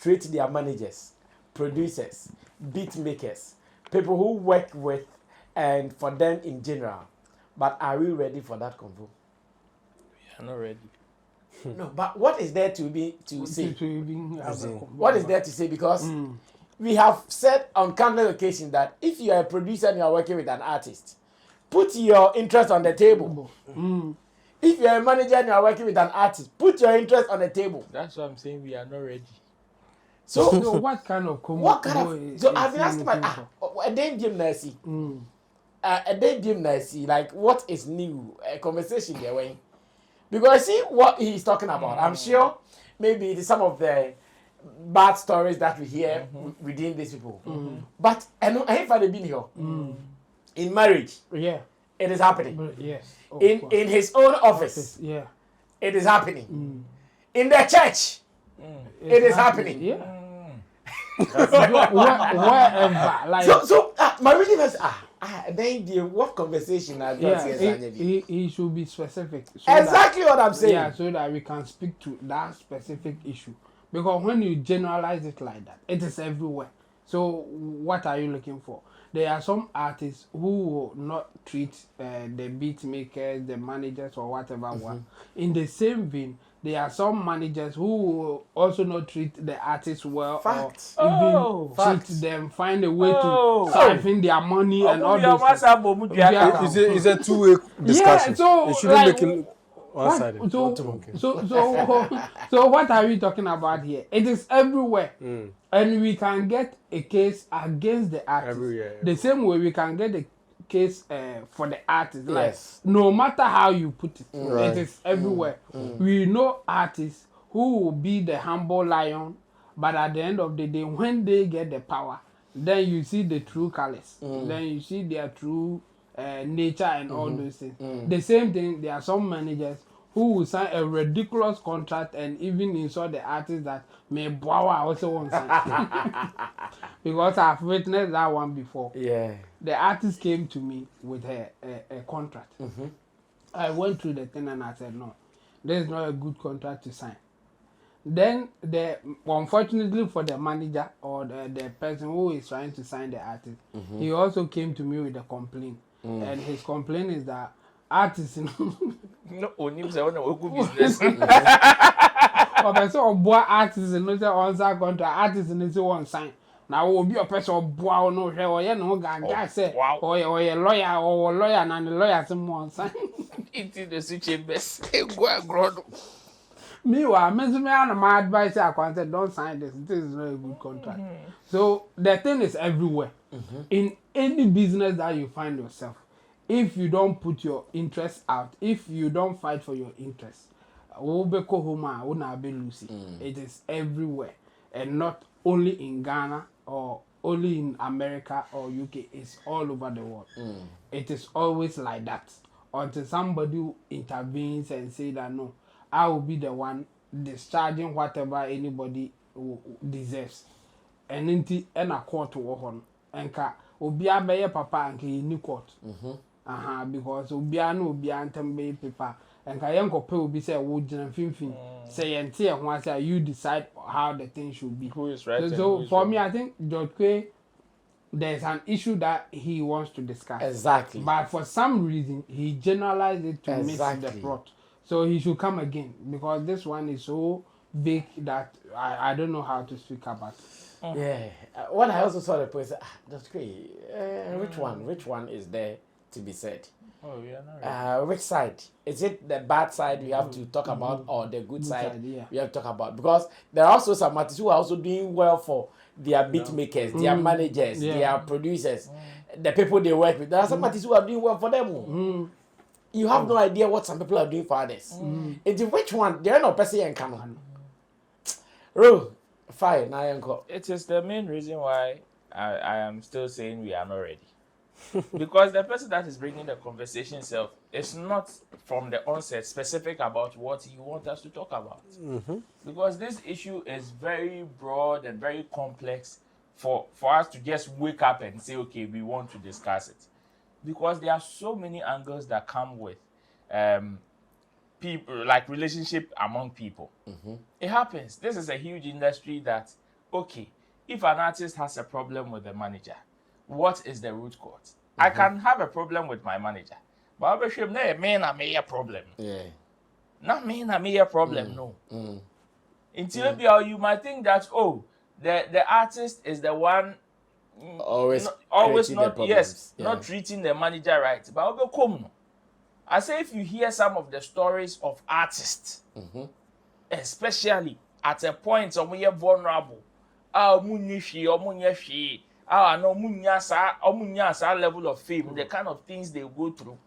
treat their managers, producers, beat makers, people who work with and for them in general. But are we ready for that convo? We are not ready. No, but what is there to say? What is there to say? Because we have said on countless occasions that if you are a producer and you are working with an artist, put your interest on the table. If you are a manager and you are working with an artist, put your interest on the table. That's what I'm saying. We are not ready. So, what kind of so I've been asking a day gymnasy. A day gymnasy, like what is new? A conversation there way. Because see what he's talking about. I'm sure maybe it is some of the bad stories that we hear within these people. But I know if I've been here in marriage, it is happening. Yes. In his own office, it is happening. In the church, it is happening. Yeah. Wherever, like so my reading was then what conversation he should be specific. So exactly what I'm saying. Yeah, so that we can speak to that specific issue. Because when you generalize it like that, it is everywhere. So what are you looking for? There are some artists who will not treat the beat makers, the managers, or whatever one. In the same vein, there are some managers who will also not treat the artists well. Facts. Or even treat them, find a way to siphon their money and all those things. It's a two-way discussion. Yeah, so you shouldn't make it one-sided. So what are we talking about here? It is everywhere. And we can get a case against the artist. The same way we can get a case for the artist. Like, no matter how you put it, it is everywhere. We know artists who will be the humble lion, but at the end of the day, when they get the power, then you see the true colors. Then you see their true nature and all those things. The same thing, there are some managers who will sign a ridiculous contract and even insult the artist that may bow also won't sign. Because I've witnessed that one before. Yeah. The artist came to me with a contract. I went through the thing and I said, no, this is not a good contract to sign. Then, unfortunately for the manager or the person who is trying to sign the artist, he also came to me with a complaint. And his complaint is that artists, no, only business. but so boy artists no say on sign contract, artists no say one sign. Now will be a person boy no share or no guy say or a lawyer or lawyer and the lawyer some one sign. It is the switch best. Go. Meanwhile, my advice I can say don't sign this. This is not a good contract. So the thing is everywhere. In any business that you find yourself, if you don't put your interests out, if you don't fight for your interests, it is everywhere, and not only in Ghana or only in America or UK. It's all over the world. It is always like that until somebody intervenes and say that no, I will be the one discharging whatever anybody deserves. And in a court to and obi abeye papa and in court. Because obi antem be paper and kayenko pe obi say wo gina finfin say ente e ho say you decide how the thing should be. Who is right? So for me, I think George Kwe, there's an issue that he wants to discuss. Exactly. But for some reason he generalized it to miss the plot. So he should come again because this one is so big that I don't know how to speak about it. Yeah. When I also saw the post, that's great. Which one is there to be said? Oh, yeah. Which side? Is it the bad side we have to talk about or the good side we have to talk about? Because there are also some artists who are also doing well for their beat makers, their managers, their producers, the people they work with. There are some artists who are doing well for them. You have no idea what some people are doing for others. Into which one? There are no person and canon. Rule. Fine. Now it is the main reason why I am still saying we are not ready. Because the person that is bringing the conversation itself is not from the onset specific about what you want us to talk about. Because this issue is very broad and very complex for us to just wake up and say, okay, we want to discuss it. Because there are so many angles that come with people, like relationship among people. It happens. This is a huge industry that, okay, if an artist has a problem with the manager, what is the root cause? I can have a problem with my manager, but I may a problem. Not me, I may a problem, no. Until you might think that, oh, the artist is the one always not treating the manager right. But I say if you hear some of the stories of artists, especially at a point when you're vulnerable, level of fame, the kind of things they go through.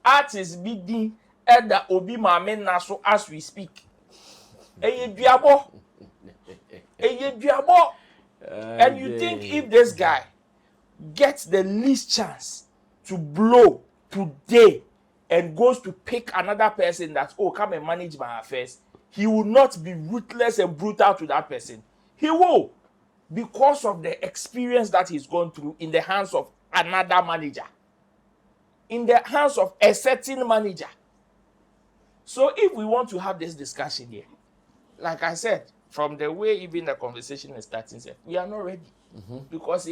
Artists be at the obi mame naso as we speak. And you think if this guy gets the least chance to blow today and goes to pick another person that, oh, come and manage my affairs, he will not be ruthless and brutal to that person. He will, because of the experience that he's gone through in the hands of another manager, in the hands of a certain manager. So if we want to have this discussion here, like I said, from the way even the conversation is starting, we are not ready. Because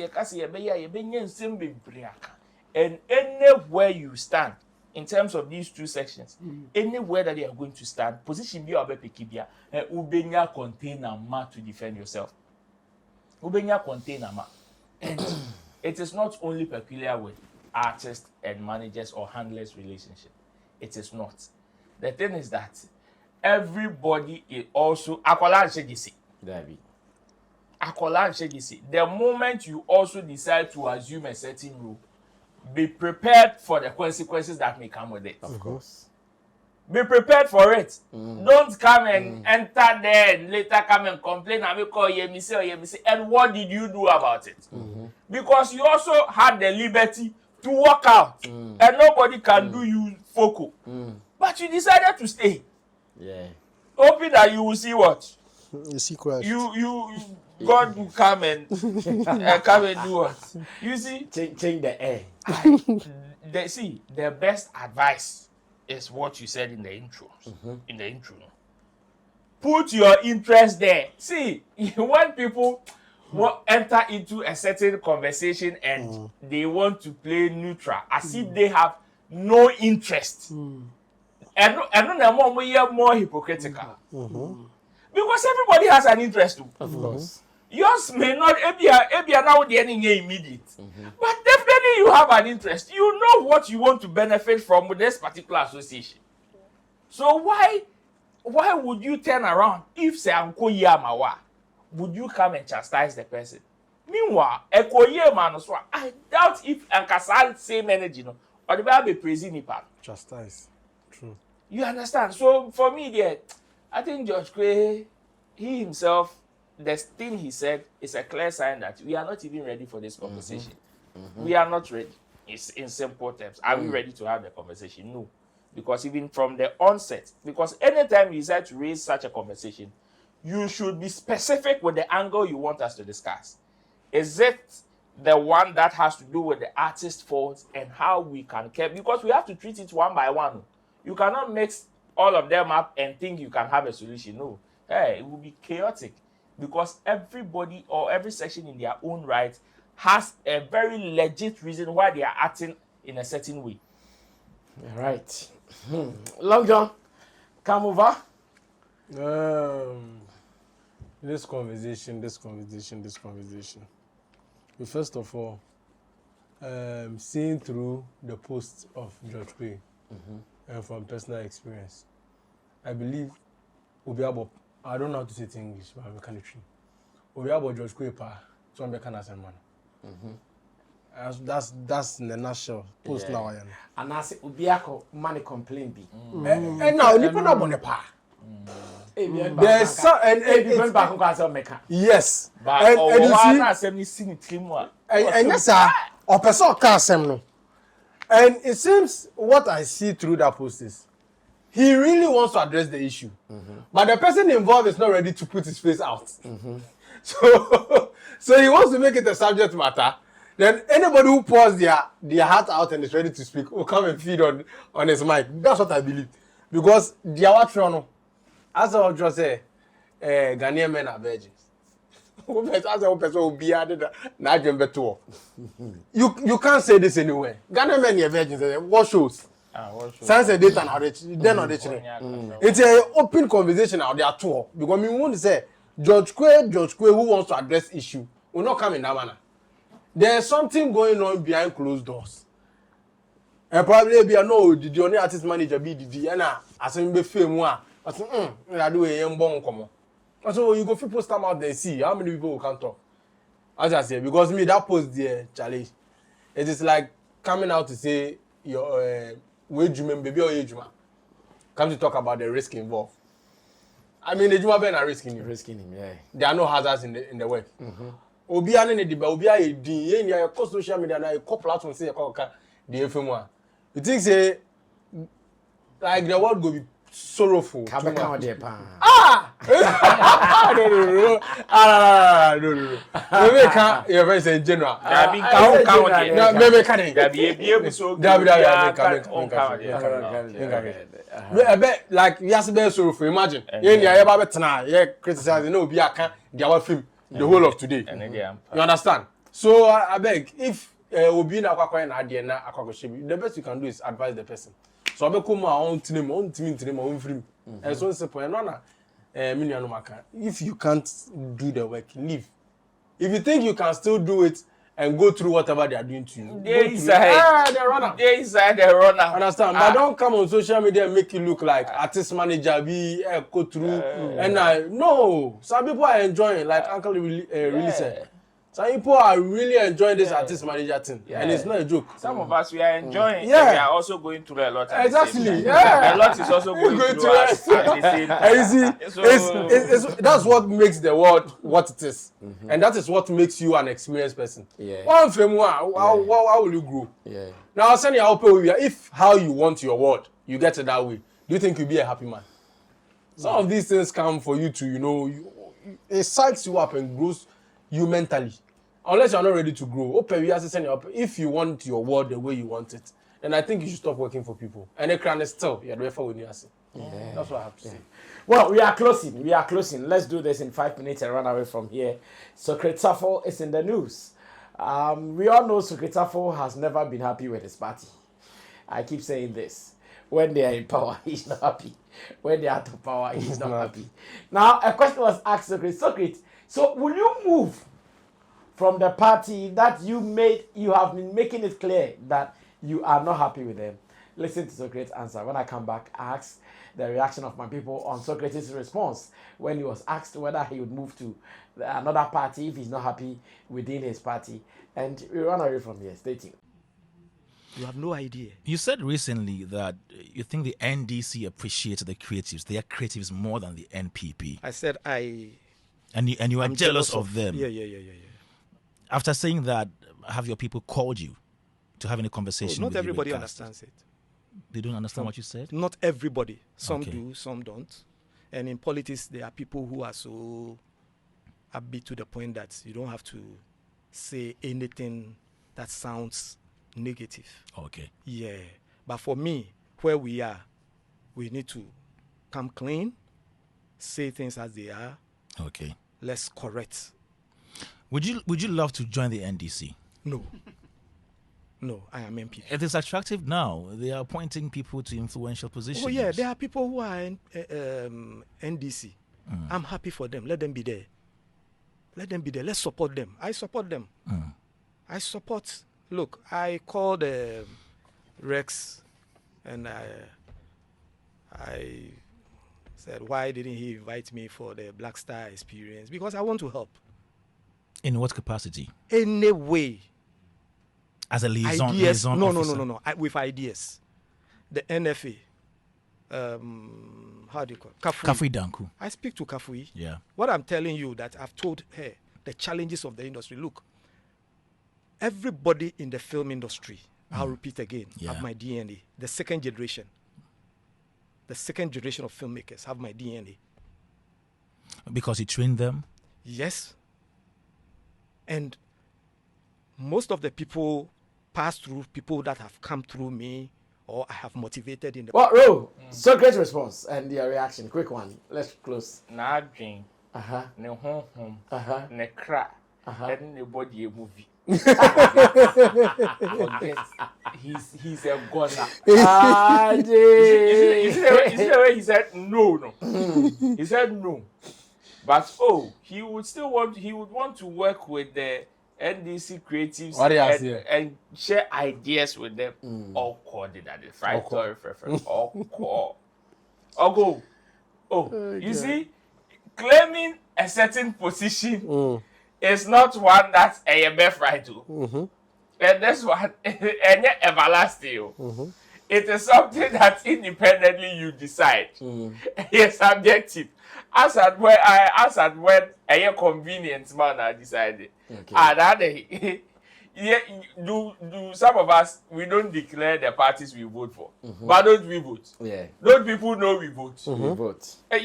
and anywhere you stand, in terms of these two sections, anywhere that you are going to stand, position be obepekibia, ubenya container ma to defend yourself. Ubenya container ma. And it is not only peculiar with artists and managers or handlers relationship. It is not. The thing is that everybody is also the moment you also decide to assume a certain role, be prepared for the consequences that may come with it. Of course. Be prepared for it. Don't come and enter there and later come and complain and call Yemisi or Yemisi. And what did you do about it? Because you also had the liberty to walk out and nobody can do you foco. But you decided to stay. Yeah. Hoping that you will see what? You see Christ. You God will come and come and do what? You see? Change the air. The best advice is what you said in the intro. In the intro. Put your interest there. See, when people enter into a certain conversation and they want to play neutral, as if they have no interest. And more hypocritical. Because everybody has an interest too. Of course. Yours may not be now the enemy immediate. But definitely you have an interest. You know what you want to benefit from with this particular association. So why would you turn around if say Uncle Yamawa? Would you come and chastise the person? Meanwhile, I doubt if Ankasal same energy, no, or the Bible be praising him. Chastise. True. You understand? So for me, there, I think George Gray, he himself, the thing he said is a clear sign that we are not even ready for this conversation. We are not ready. It's in simple terms. Are we ready to have the conversation? No. Because even from the onset, because anytime you decide to raise such a conversation, you should be specific with the angle you want us to discuss. Is it the one that has to do with the artist faults and how we can care? Because we have to treat it one by one. You cannot mix all of them up and think you can have a solution. No. Hey, it will be chaotic because everybody or every section in their own right has a very legit reason why they are acting in a certain way. All right. Long John, come over. This conversation. First of all, seeing through the posts of George Gray and from personal experience, I believe I don't know how to say it in English, but I'm a George Gray so I'm a Canadian man. That's in a nutshell. Post now I am. And I say Ubiako money complain be. And now you put up on the pa. There's some and back yes. But and you see and yes sir or person can no. And it seems what I see through that post is he really wants to address the issue. But the person involved is not ready to put his face out. So he wants to make it a subject matter. Then anybody who pours their heart out and is ready to speak will come and feed on his mic. That's what I believe. Because the Awatrono, as I just say, Ghanaian men are virgins. As a person will be added, you can't say this anywhere. Ghanaian men are virgins. What shows? Science and data, then on the it's an open conversation out there too. Because we want to say George Kwe, who wants to address issue, will not come in that manner. There's something going on behind closed doors. And probably be no, the only artist manager be the and as in be fame one. I said, I do a young bone come on. So you go people stand out there see how many people can talk. As I say, because me that post there, Charlie, it is like coming out to say your wage baby or age come to talk about the risk involved. I mean, the Juma Ben are risking him. Yeah. There are no hazards in the work. Obi ane ne Obi a di ye nya ko social media na ko platform say ko ka the FM one. You think say like the world go be sorrowful. No. No. Maybe can you very say general. There be count. No, maybe can There be so. I bet like yes be sorrowful. Imagine. Ye nya ye ba betena ye criticize no obi aka their film the whole of today. You understand? So I beg if obi na kwakwa na ade na akwakoshe the best you can do is advise the person. So I come on free. And so simple and no if you can't do the work, leave. If you think you can still do it and go through whatever they are doing to you, They inside the runner. Understand? But don't come on social media and make you look like artist manager be go through and no. Some people are enjoying, like Uncle really said. Some people are really enjoying this artist manager thing, and it's not a joke. Some of us we are enjoying. Yeah. We are also going through a lot. Exactly. Yeah. A lot is also going through us at the same time. And you see, it's that's what makes the world what it is, and that is what makes you an experienced person. Yeah. One film, how will you grow? Yeah. Now, I'll send you how if how you want your world, you get it that way. Do you think you'll be a happy man? Some of these things come for you to, it psychs you up and grows you mentally. Unless you're not ready to grow. If you want your world the way you want it, then I think you should stop working for people. And the crown is still, you're the when you are saying. That's what I have to say. Well, we are closing. Let's do this in 5 minutes and run away from here. Socrate Sarfo is in the news. We all know Socrate Sarfo has never been happy with his party. I keep saying this. When they are in power, he's not happy. When they are out of power, he's not happy. Now, a question was asked Socrate. So, will you move from the party that you have been making it clear that you are not happy with them? Listen to Socrates' answer. When I come back, ask the reaction of my people on Socrates' response when he was asked whether he would move to another party if he's not happy within his party. And we run away from here. Stay tuned. You have no idea. You said recently that you think the NDC appreciates the creatives. They are creatives more than the NPP. I said And you are jealous of them. Yeah. After saying that, have your people called you to have any conversation? Not everybody understands it. They don't understand what you said? Not everybody. Some Okay. do, some don't. And in politics, there are people who are so upbeat to the point that you don't have to say anything that sounds negative. Okay. Yeah. But for me, where we are, we need to come clean, say things as they are. Okay. Let's correct. Would you love to join the NDC? No. No, I am MP. It is attractive now. They are appointing people to influential positions. Oh, yeah, there are people who are in NDC. I'm happy for them. Let them be there. Let them be there. Let's support them. I support them. I support. Look, I called Rex and I said, why didn't he invite me for the Black Star experience? Because I want to help. In what capacity? Any way. As a liaison, Ideas. liaison officer? No. With ideas. The NFA. How do you call it? Kafui Danku. I speak to Kafui. Yeah. What I'm telling you that I've told her, the challenges of the industry. Look, everybody in the film industry, I'll repeat again, have my DNA. The second generation of filmmakers have my DNA. Because you trained them? Yes. And most of the people pass through people that have come through me or I have motivated in the... Well, Ro, Socrates' response and your reaction. Quick one. Let's close. Na dream. Ne home. Ne cry. And ne body a movie. He's a gunner. You see the way he said no. He said no. But he would want to work with the NDC creatives and share ideas with them. All coded at the right story preference. All call. You see, claiming a certain position is not one that's a birthright to. And that's one and yet everlasting. It is something that independently you decide. It's subjective. As at when a convenient man I decided. Okay. Do some of us, we don't declare the parties we vote for. But don't we vote? Yeah. Don't people know we vote? We vote. At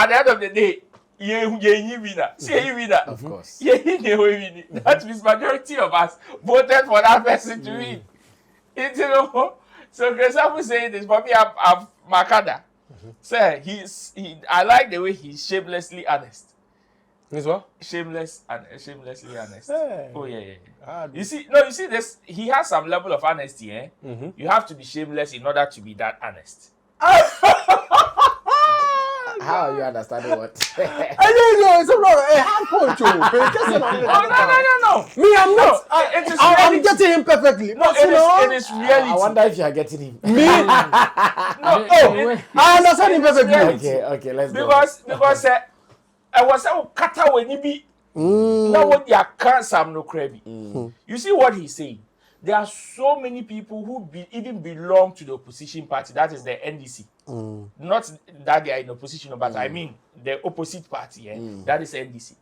the end of the day, you winner. See you winner. Of course. That means majority of us voted for that person to win. You know. So Gresafu saying this, but me I'm Makada. Sir, I like the way he's shamelessly honest. He's what? Shamelessly honest. Hey. Oh yeah. You see this. He has some level of honesty. You have to be shameless in order to be that honest. How are you understanding what? I don't know. It's not a hard point to No. Me, I'm not. I'm getting him perfectly. No, it is reality. I wonder if you are getting him. Me? I understand him perfectly. Okay, let's go. Because I was kata when you be now what you can't some no crabby. You see what he's saying? There are so many people who even belong to the opposition party, that is the NDC. Not that they are in opposition, but I mean the opposite party, that is NDC.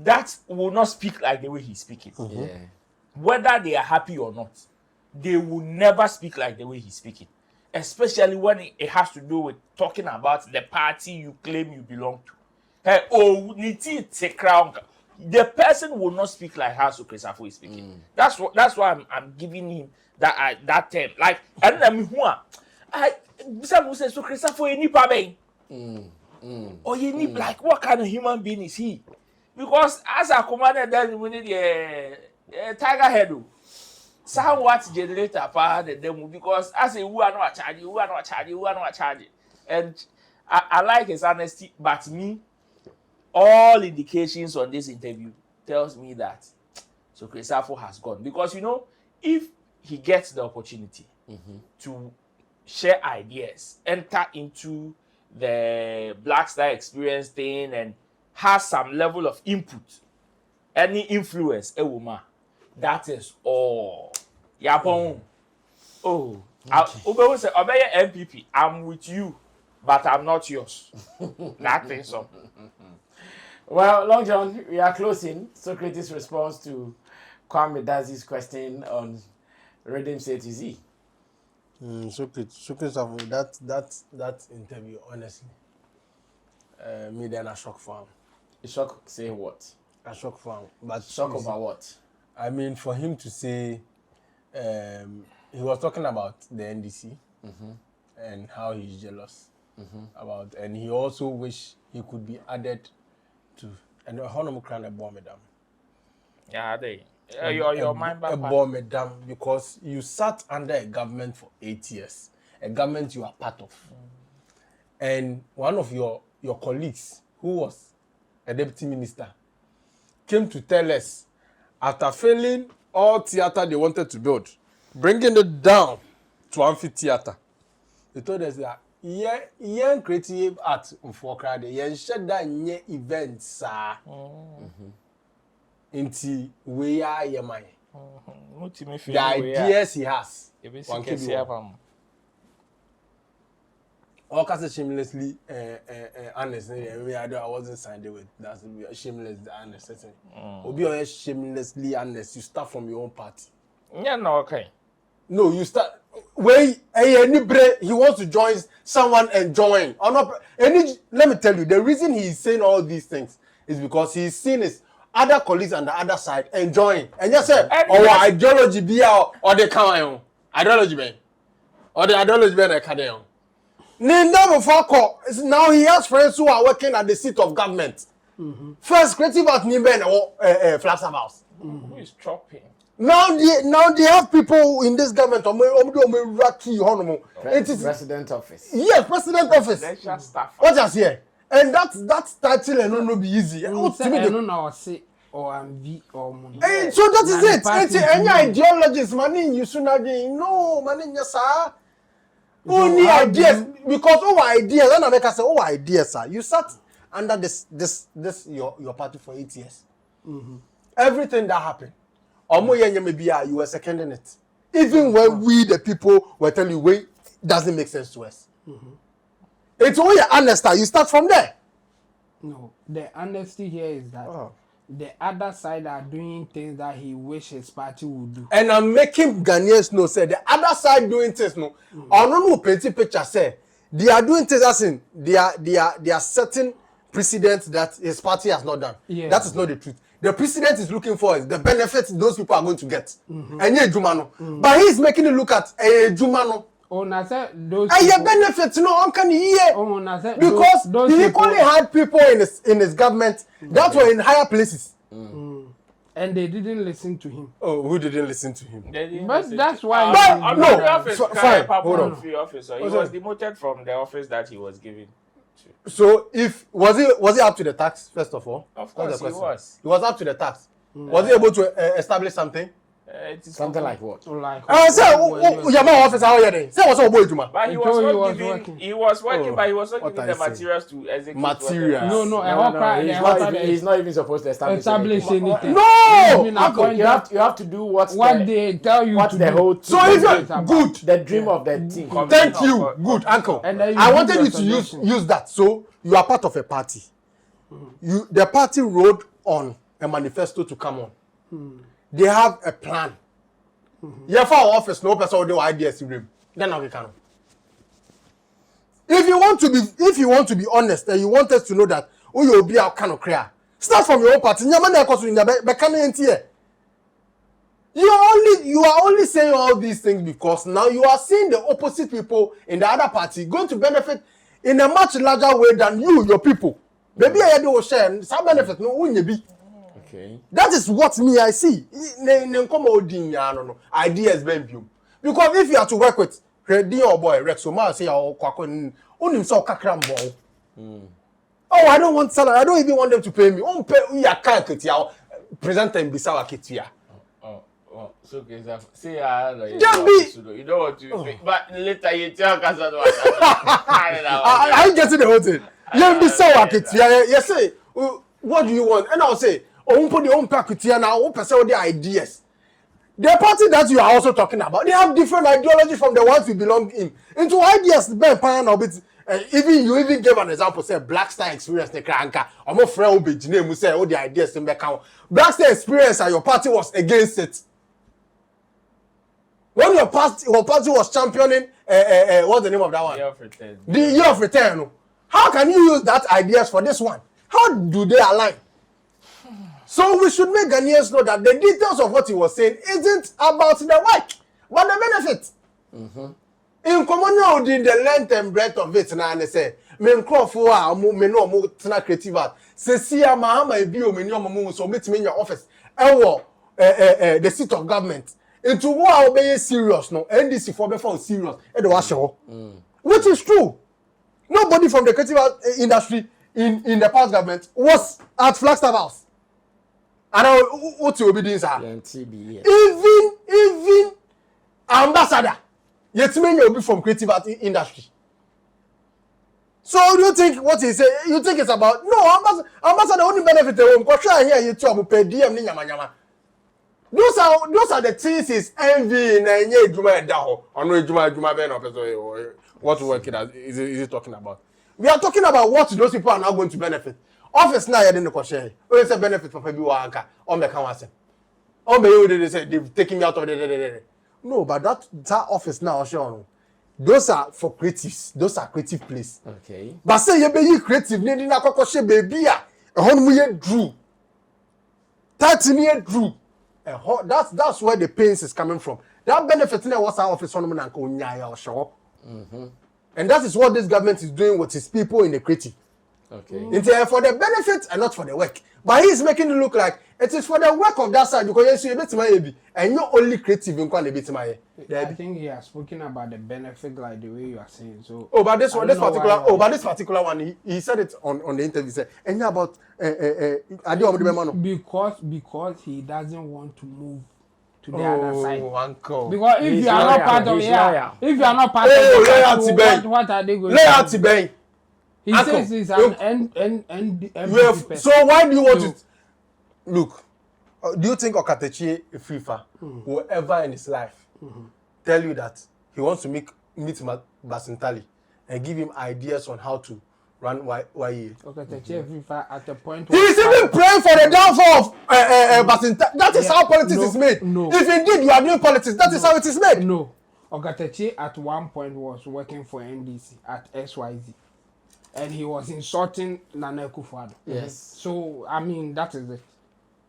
That will not speak like the way he's speaking. Whether they are happy or not, they will never speak like the way he's speaking. Especially when it has to do with talking about the party you claim you belong to. The person will not speak like how Socrate is speaking. That's why I'm giving him that term. Like, and I mean, some say Socrate for any pabe. Or you need like what kind of human being is he? Because as a commander, then we need a tiger head. Somewhat generator power the demo because as a who are not charging. And I like his honesty, but me. All indications on this interview tells me that Sarfo has gone. Because, if he gets the opportunity to share ideas, enter into the Black Star experience thing and has some level of input, any influence, that is all. Yapon. Obe say, Obey MPP, I'm with you, but I'm not yours. Nothing so. Well, Long John, we are closing. Socrates' response to Kwame Dazi's question on Redeem say to Z. Socrates, that interview, honestly, me then a shock for him. A shock, say what? A shock for him. But shock over what? I mean, for him to say, he was talking about the NDC and how he's jealous about, and he also wished he could be added to, and the Honorable Crown a bomb madam. Yeah, they. Your mind back. A bomb madam, because you sat under a government for 8 years, a government you are part of, and one of your colleagues, who was a deputy minister, came to tell us after failing all theater they wanted to build, bringing it down to amphitheater. They told us that. Yeah, creative art for crowd. Yeah, shut down yeah events. Into we are your mind. The ideas he has. One all cast shamelessly honest. I wasn't signed with. That's shameless honest. Obi shamelessly honest. You start from your own party. Yeah, no, okay. No, you start. Wait, he wants to join someone and join. Or not, let me tell you, the reason he is saying all these things is because he's seen his other colleagues on the other side enjoying. And just say, ideology be out, or they can't. Ideology man. Or the ideology man, they can't. Now he has friends who are working at the seat of government. First, creative at Niben or Flats House. Who is chopping? Now they have people in this government. President office. Yes, president office. Staff. What just here? And that title and no be easy. No no say or MV or money. Hey, so that is it. It's any ideologies, money you soon again. No, money yes sir. Only ideas because ideas. Then I make us say ideas, sir. You sat under this your party for 8 years. Everything that happened, you were seconding it. Even when we the people were telling you, wait, doesn't make sense to us. It's only honest. You start from there. No, the honesty here is that the other side are doing things that he wish his party would do. And I'm making Ghanaians know, say the other side doing things no. I don't know painting picture say they are doing things as in they are setting precedents that his party has not done. Yeah. That is not the truth. The president is looking for is the benefits those people are going to get. And yeah, Jumano. But he's making it look at Jumano. Oh, na say those. And benefits no can hear. Oh, na say because those he equally had people in his government that were in higher places. And they didn't listen to him. Oh, who didn't listen to him? But that's why. Fine. Hold on. He was demoted from the office that he was given. So if was he up to the tax first of all? Of course he was. He was up to the tax. Was he able to establish something? Something like what? Like say your office how you dey? Say what's up boy Juma? But he was working, but he was not given the materials to execute. Materials. No. He's not even supposed to establish anything. No. You have to do what they tell you. What's the whole? So if you're good, the dream of the team. Thank you, good uncle. I wanted you to use that. So you are part of a party. The party wrote on a manifesto to come on. They have a plan. Yeah, for our office, no person will do ideas in room. Then we can. If you want to be honest, and you want us to know that you'll be our kind of career, start from your own party. You are only saying all these things because now you are seeing the opposite people in the other party going to benefit in a much larger way than your people. Maybe I do share some benefit. No, be. Okay. That is what me I see. Ideas because if you have to work with your boy Rex, so say oh I don't want salary. I don't even want them to pay me. Present them beside kitia. So say you don't want to but later you tell Kasano. I getting the whole thing. Yes, say what do you want? And I'll say put the own package now, person the ideas. The party that you are also talking about, they have different ideology from the ones we belong in. Into ideas, even you even gave an example, say Black Star experience the cranker. I'm a friend who be name say all the ideas in back out. Black Star experience and your party was against it. When your party was championing what's the name of that one? Year of Return. The Year of Return. How can you use that ideas for this one? How do they align? So we should make Ghanaians know that the details of what he was saying isn't about the work, but the benefit. In common did the length and breadth of it now and they say, men crop for me no more creative art. Say see Mahama bio me no so meet me in your office. The seat of government. Into what obey serious no NDC for before serious. Which is true. Nobody from the creative art industry in the past government was at Flagstaff House. And what you be doing, sir? Even ambassador, yet many will be from creative art industry. So do you think what he say? You think it's about no ambassador only benefit the home? Because here you talk about DM ni nyama. Those are the things is envy na nye juma daho. Ono juma be no person. What work is he talking about? We are talking about what those people are now going to benefit. Office now you didn't share. Only say benefit for people anka. On the canvas. On the they say they've taken me out of the. No, but that office now sure. Those are for creatives. Those are creative place. Okay. But say you be creative. Need na kokoshe baby a. Ehon mu ye drew. 30 year drew. That's where the pains is coming from. That benefit now was our office on na ko nya ya sure. And that is what this government is doing with its people in the creative. Okay. It's for the benefit and not for the work. But he's making it look like it is for the work of that side because you bit my and you're only creative in quite a bit my. I think he has spoken about the benefit like the way you are saying. So but this particular one, he said it on the interview. He said, and about because he doesn't want to move to the other side. Uncle. Because if you are not part of if you are not part of what are they going to do? He says he's an MVP. So why do you want to look? Do you think Okatechi FIFA will ever in his life tell you that he wants to meet Basintali and give him ideas on how to run YE? Okatechi FIFA at the point he is even praying for the downfall of Basintali. That is how politics is made. No. If indeed you are doing politics, that is how it is made. No. Okatechi at one point was working for NDC at SYZ. And he was insulting Nana Akufo-Addo. Yes. So, I mean, that is it.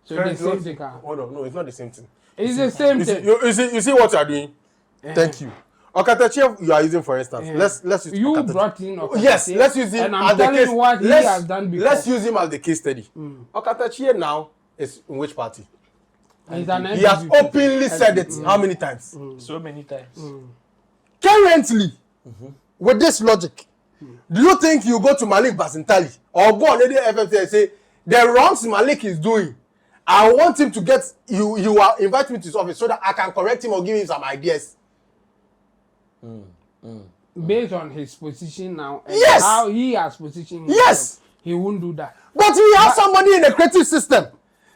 So, the same thing. Hold on, no, it's not the same thing. It's the same thing. You see what you are doing? Thank you. Okatechi, you are using for instance. Let's use you Okatechi. Brought in Okatechi. Yes, let's use him and I'm telling you what he has done before. Let's use him as the case study. Okatechi now is in which party? He's an he has openly said it how many times? So many times. Currently, with this logic, do you think you go to Malik Basintali or go on any FFC and say the wrongs Malik is doing, I want him to get you are invite me to his office so that I can correct him or give him some ideas? Based on his position now and yes, how he has positioned himself, yes, he won't do that. But he has somebody in the creative system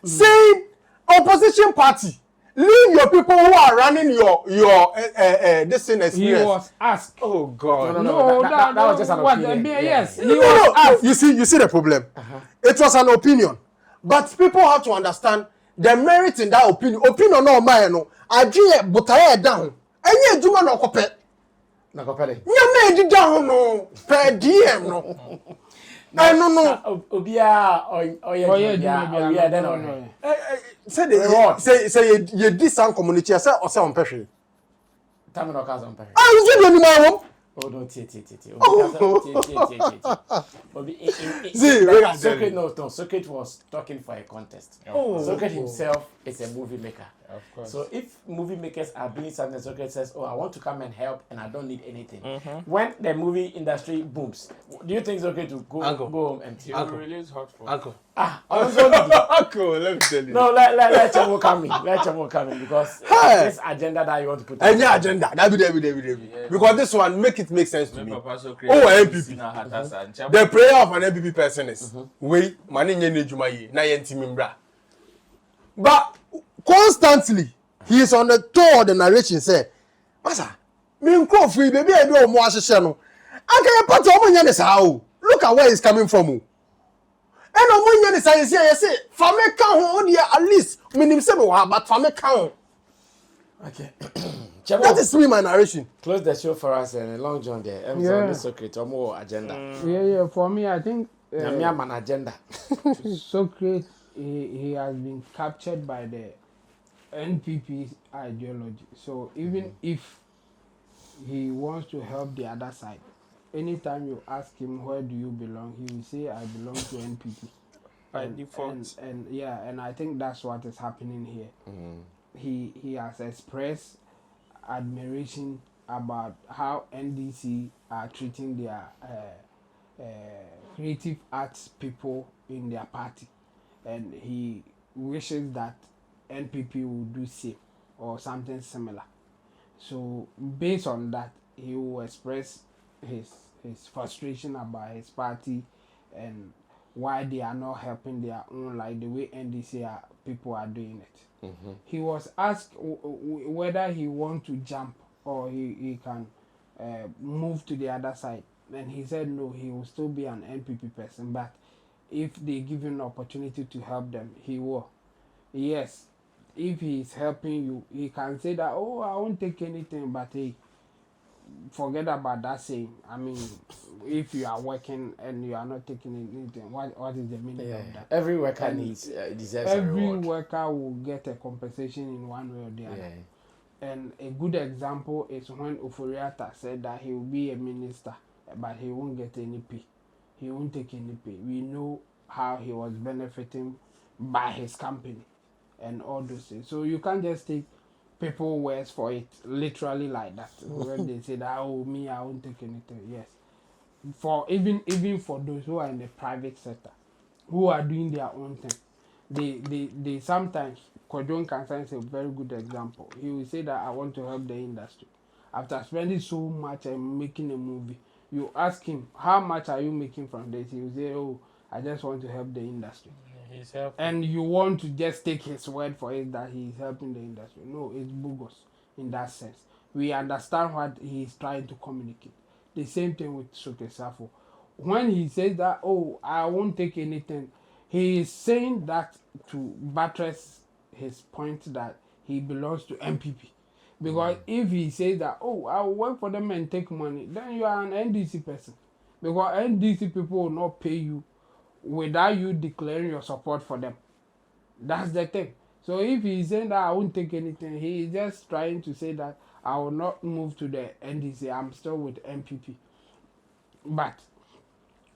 saying opposition party, leave your people who are running your this thing experience. He was asked. Oh God! No, that was just an opinion. Yes, he was asked. You see the problem. It was an opinion, but people have to understand the merit in that opinion. Opinion no man no. Ajiye butaye down. Enye juma no kope. Na kopele. Nyame di down no. Per DM no. No. Obia oye then on. Say you did some community say or say on person. Time no cause on person. Ah, you see the man. Oh, don't tie. Socrate was talking for a contest. Socrate himself is a movie maker. Of course. So if movie makers are doing something, Socrate says, "Oh, I want to come and help, and I don't need anything." When the movie industry booms, do you think Socrate will go home and release hot for Uncle? Uncle, let me tell you. No, let Chamo come in. Let Chamo come in because this agenda that you want to put. Any agenda that be there. Because this one make sense to me. MPP. The prayer of an MPP person is we mani nye nejuma ye na ye ntimi mbra. But constantly he is on the toe of the narration say, "Masa, me nko free baby e do omo ahihye no. Anka ye part omo nya ne sa o. Look at where he's coming from o. And omo nya ne sa ye say, fa me ka ho dia at least minim se me wa but fa me ka ho." Okay. That is me my narration. Close the show for us and Long John there. Socrate, more agenda. Yeah. For me, I think an agenda. Socrate, he has been captured by the NPP ideology. So even if he wants to help the other side, anytime you ask him where do you belong, he will say I belong to NPP. By default. And I think that's what is happening here. He has expressed admiration about how NDC are treating their creative arts people in their party, and he wishes that NPP will do same or something similar. So based on that, he will express his frustration about his party and why they are not helping their own like the way NDC people are doing it. He was asked whether he wants to jump or he can move to the other side, and he said no, he will still be an NPP person, but if they give him an opportunity to help them, he will. Yes, if he is helping you, he can say that, oh, I won't take anything, but hey, forget about that saying. I mean, if you are working and you are not taking anything, what is the meaning of that? Every worker deserves a reward. Every worker will get a compensation in one way or the other. And a good example is when Oforiatta said that he will be a minister, but he won't get any pay. he won't take any pay. We know how he was benefiting by his company and all those things. So you can't just take people words for it literally like that. When they say that, oh, me, I won't take anything. Yes. For even for those who are in the private sector, who are doing their own thing, they sometimes, Kodjon Kansan is a very good example. He will say that I want to help the industry. After spending so much and making a movie, you ask him, how much are you making from this? He will say, oh, I just want to help the industry. He's helping. And you want to just take his word for it that he's helping the industry. No, it's bogus in that sense. We understand what he's trying to communicate. The same thing with Sarfo. When he says that, oh, I won't take anything, he is saying that to buttress his point that he belongs to MPP. Because if he says that, oh, I will work for them and take money, then you are an NDC person. Because NDC people will not pay you without you declaring your support for them. That's the thing. So if he's saying that I won't take anything, he is just trying to say that I will not move to the NDC. I'm still with MPP. But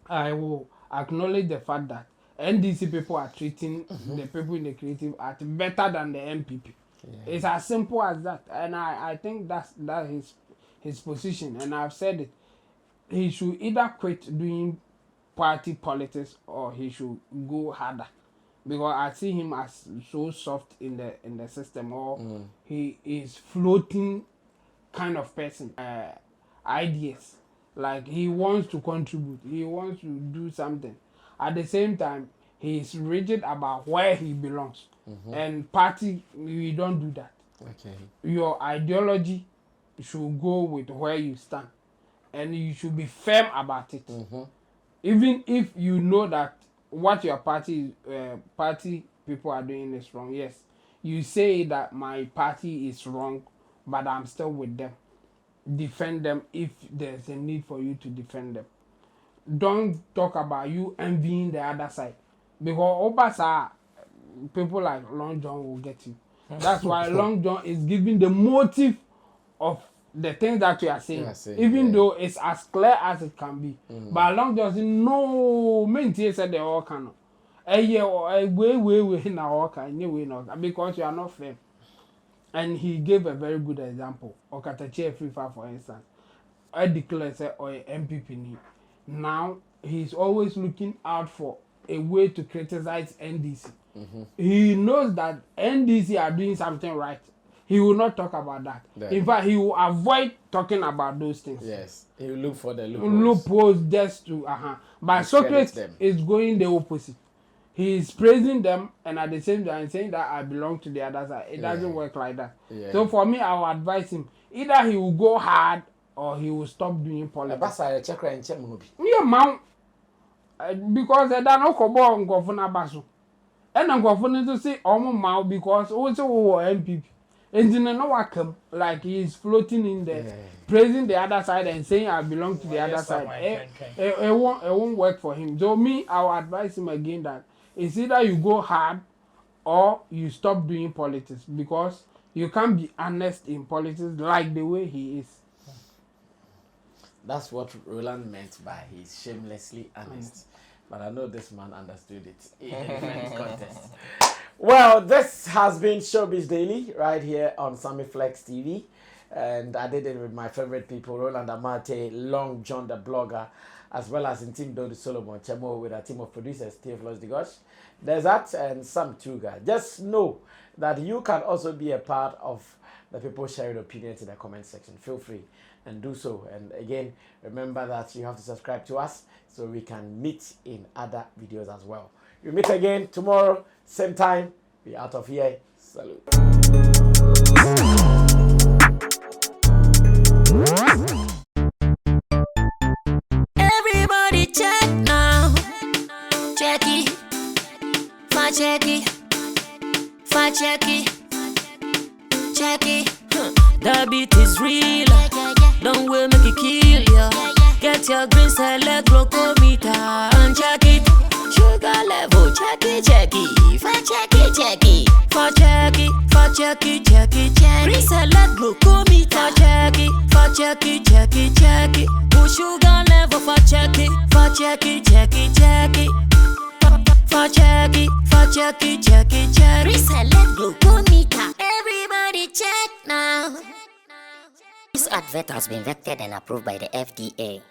I will acknowledge the fact that NDC people are treating the people in the creative art better than the MPP. Yeah. It's as simple as that. And I think that's his position. And I've said it. He should either quit doing party politics or he should go harder. Because I see him as so soft in the system, or he is floating kind of person. Ideas. Like he wants to contribute. He wants to do something. At the same time, he is rigid about where he belongs. And party, we don't do that. Okay. Your ideology should go with where you stand. And you should be firm about it. Even if you know that what your party people are doing is wrong. Yes, you say that my party is wrong, but I'm still with them. Defend them if there's a need for you to defend them. Don't talk about you envying the other side. Because Obasa, people like Long John will get you. That's why Long John is giving the motive of the things that you are saying, even though it's as clear as it can be. But Long John says, no, maintain said they all can. Way now all can, anyway, not because you are not fair. And he gave a very good example. Okatachi Free Fire, for instance. I declare say or MPP. Now he's always looking out for a way to criticize NDC. He knows that NDC are doing something right. He will not talk about that. In fact, he will avoid talking about those things. Yes, he will look for the loopholes just to But Socrate is going the opposite. He is praising them and at the same time saying that I belong to the other side. It doesn't work like that. So for me, I will advise him either he will go hard or he will stop doing politics. Yeah, man. Because they don't know governor basu. And I'm going to say mouth because also MPP. And you know what come like he's floating in there, praising the other side and saying I belong to the other side. It won't work for him. So me, I will advise him again that it's either you go hard or you stop doing politics because you can't be honest in politics like the way he is. That's what Roland meant by he's shamelessly honest. But I know this man understood it in a different context. Well, this has been Showbiz Daily right here on Sammy Flex TV. And I did it with my favorite people, Roland Amate, Long John the blogger, as well as in Team Dodi Solomon Chemo with a team of producers, Theophilus Digosh. There's that and Sam Tuga. Just know that you can also be a part of the people sharing opinions in the comment section. Feel free and do so. And again, remember that you have to subscribe to us so we can meet in other videos as well. We meet again tomorrow, same time. Be out of here. Salute. Everybody check now. Check it. Fa check it. Fa check it. Check it. The beat is real. Don't wait, make it kill ya. Get your green select glucometer and check it. Sugar level, check it, check it. For check it, check it. For check it, for checky, checky, checky. Pre-select glucometer. For checky, checky, checky. Push sugar level for checky, checky, checky. For checky, checky, checky. Pre-select glucometer. Everybody check now. This advert has been vetted and approved by the FDA.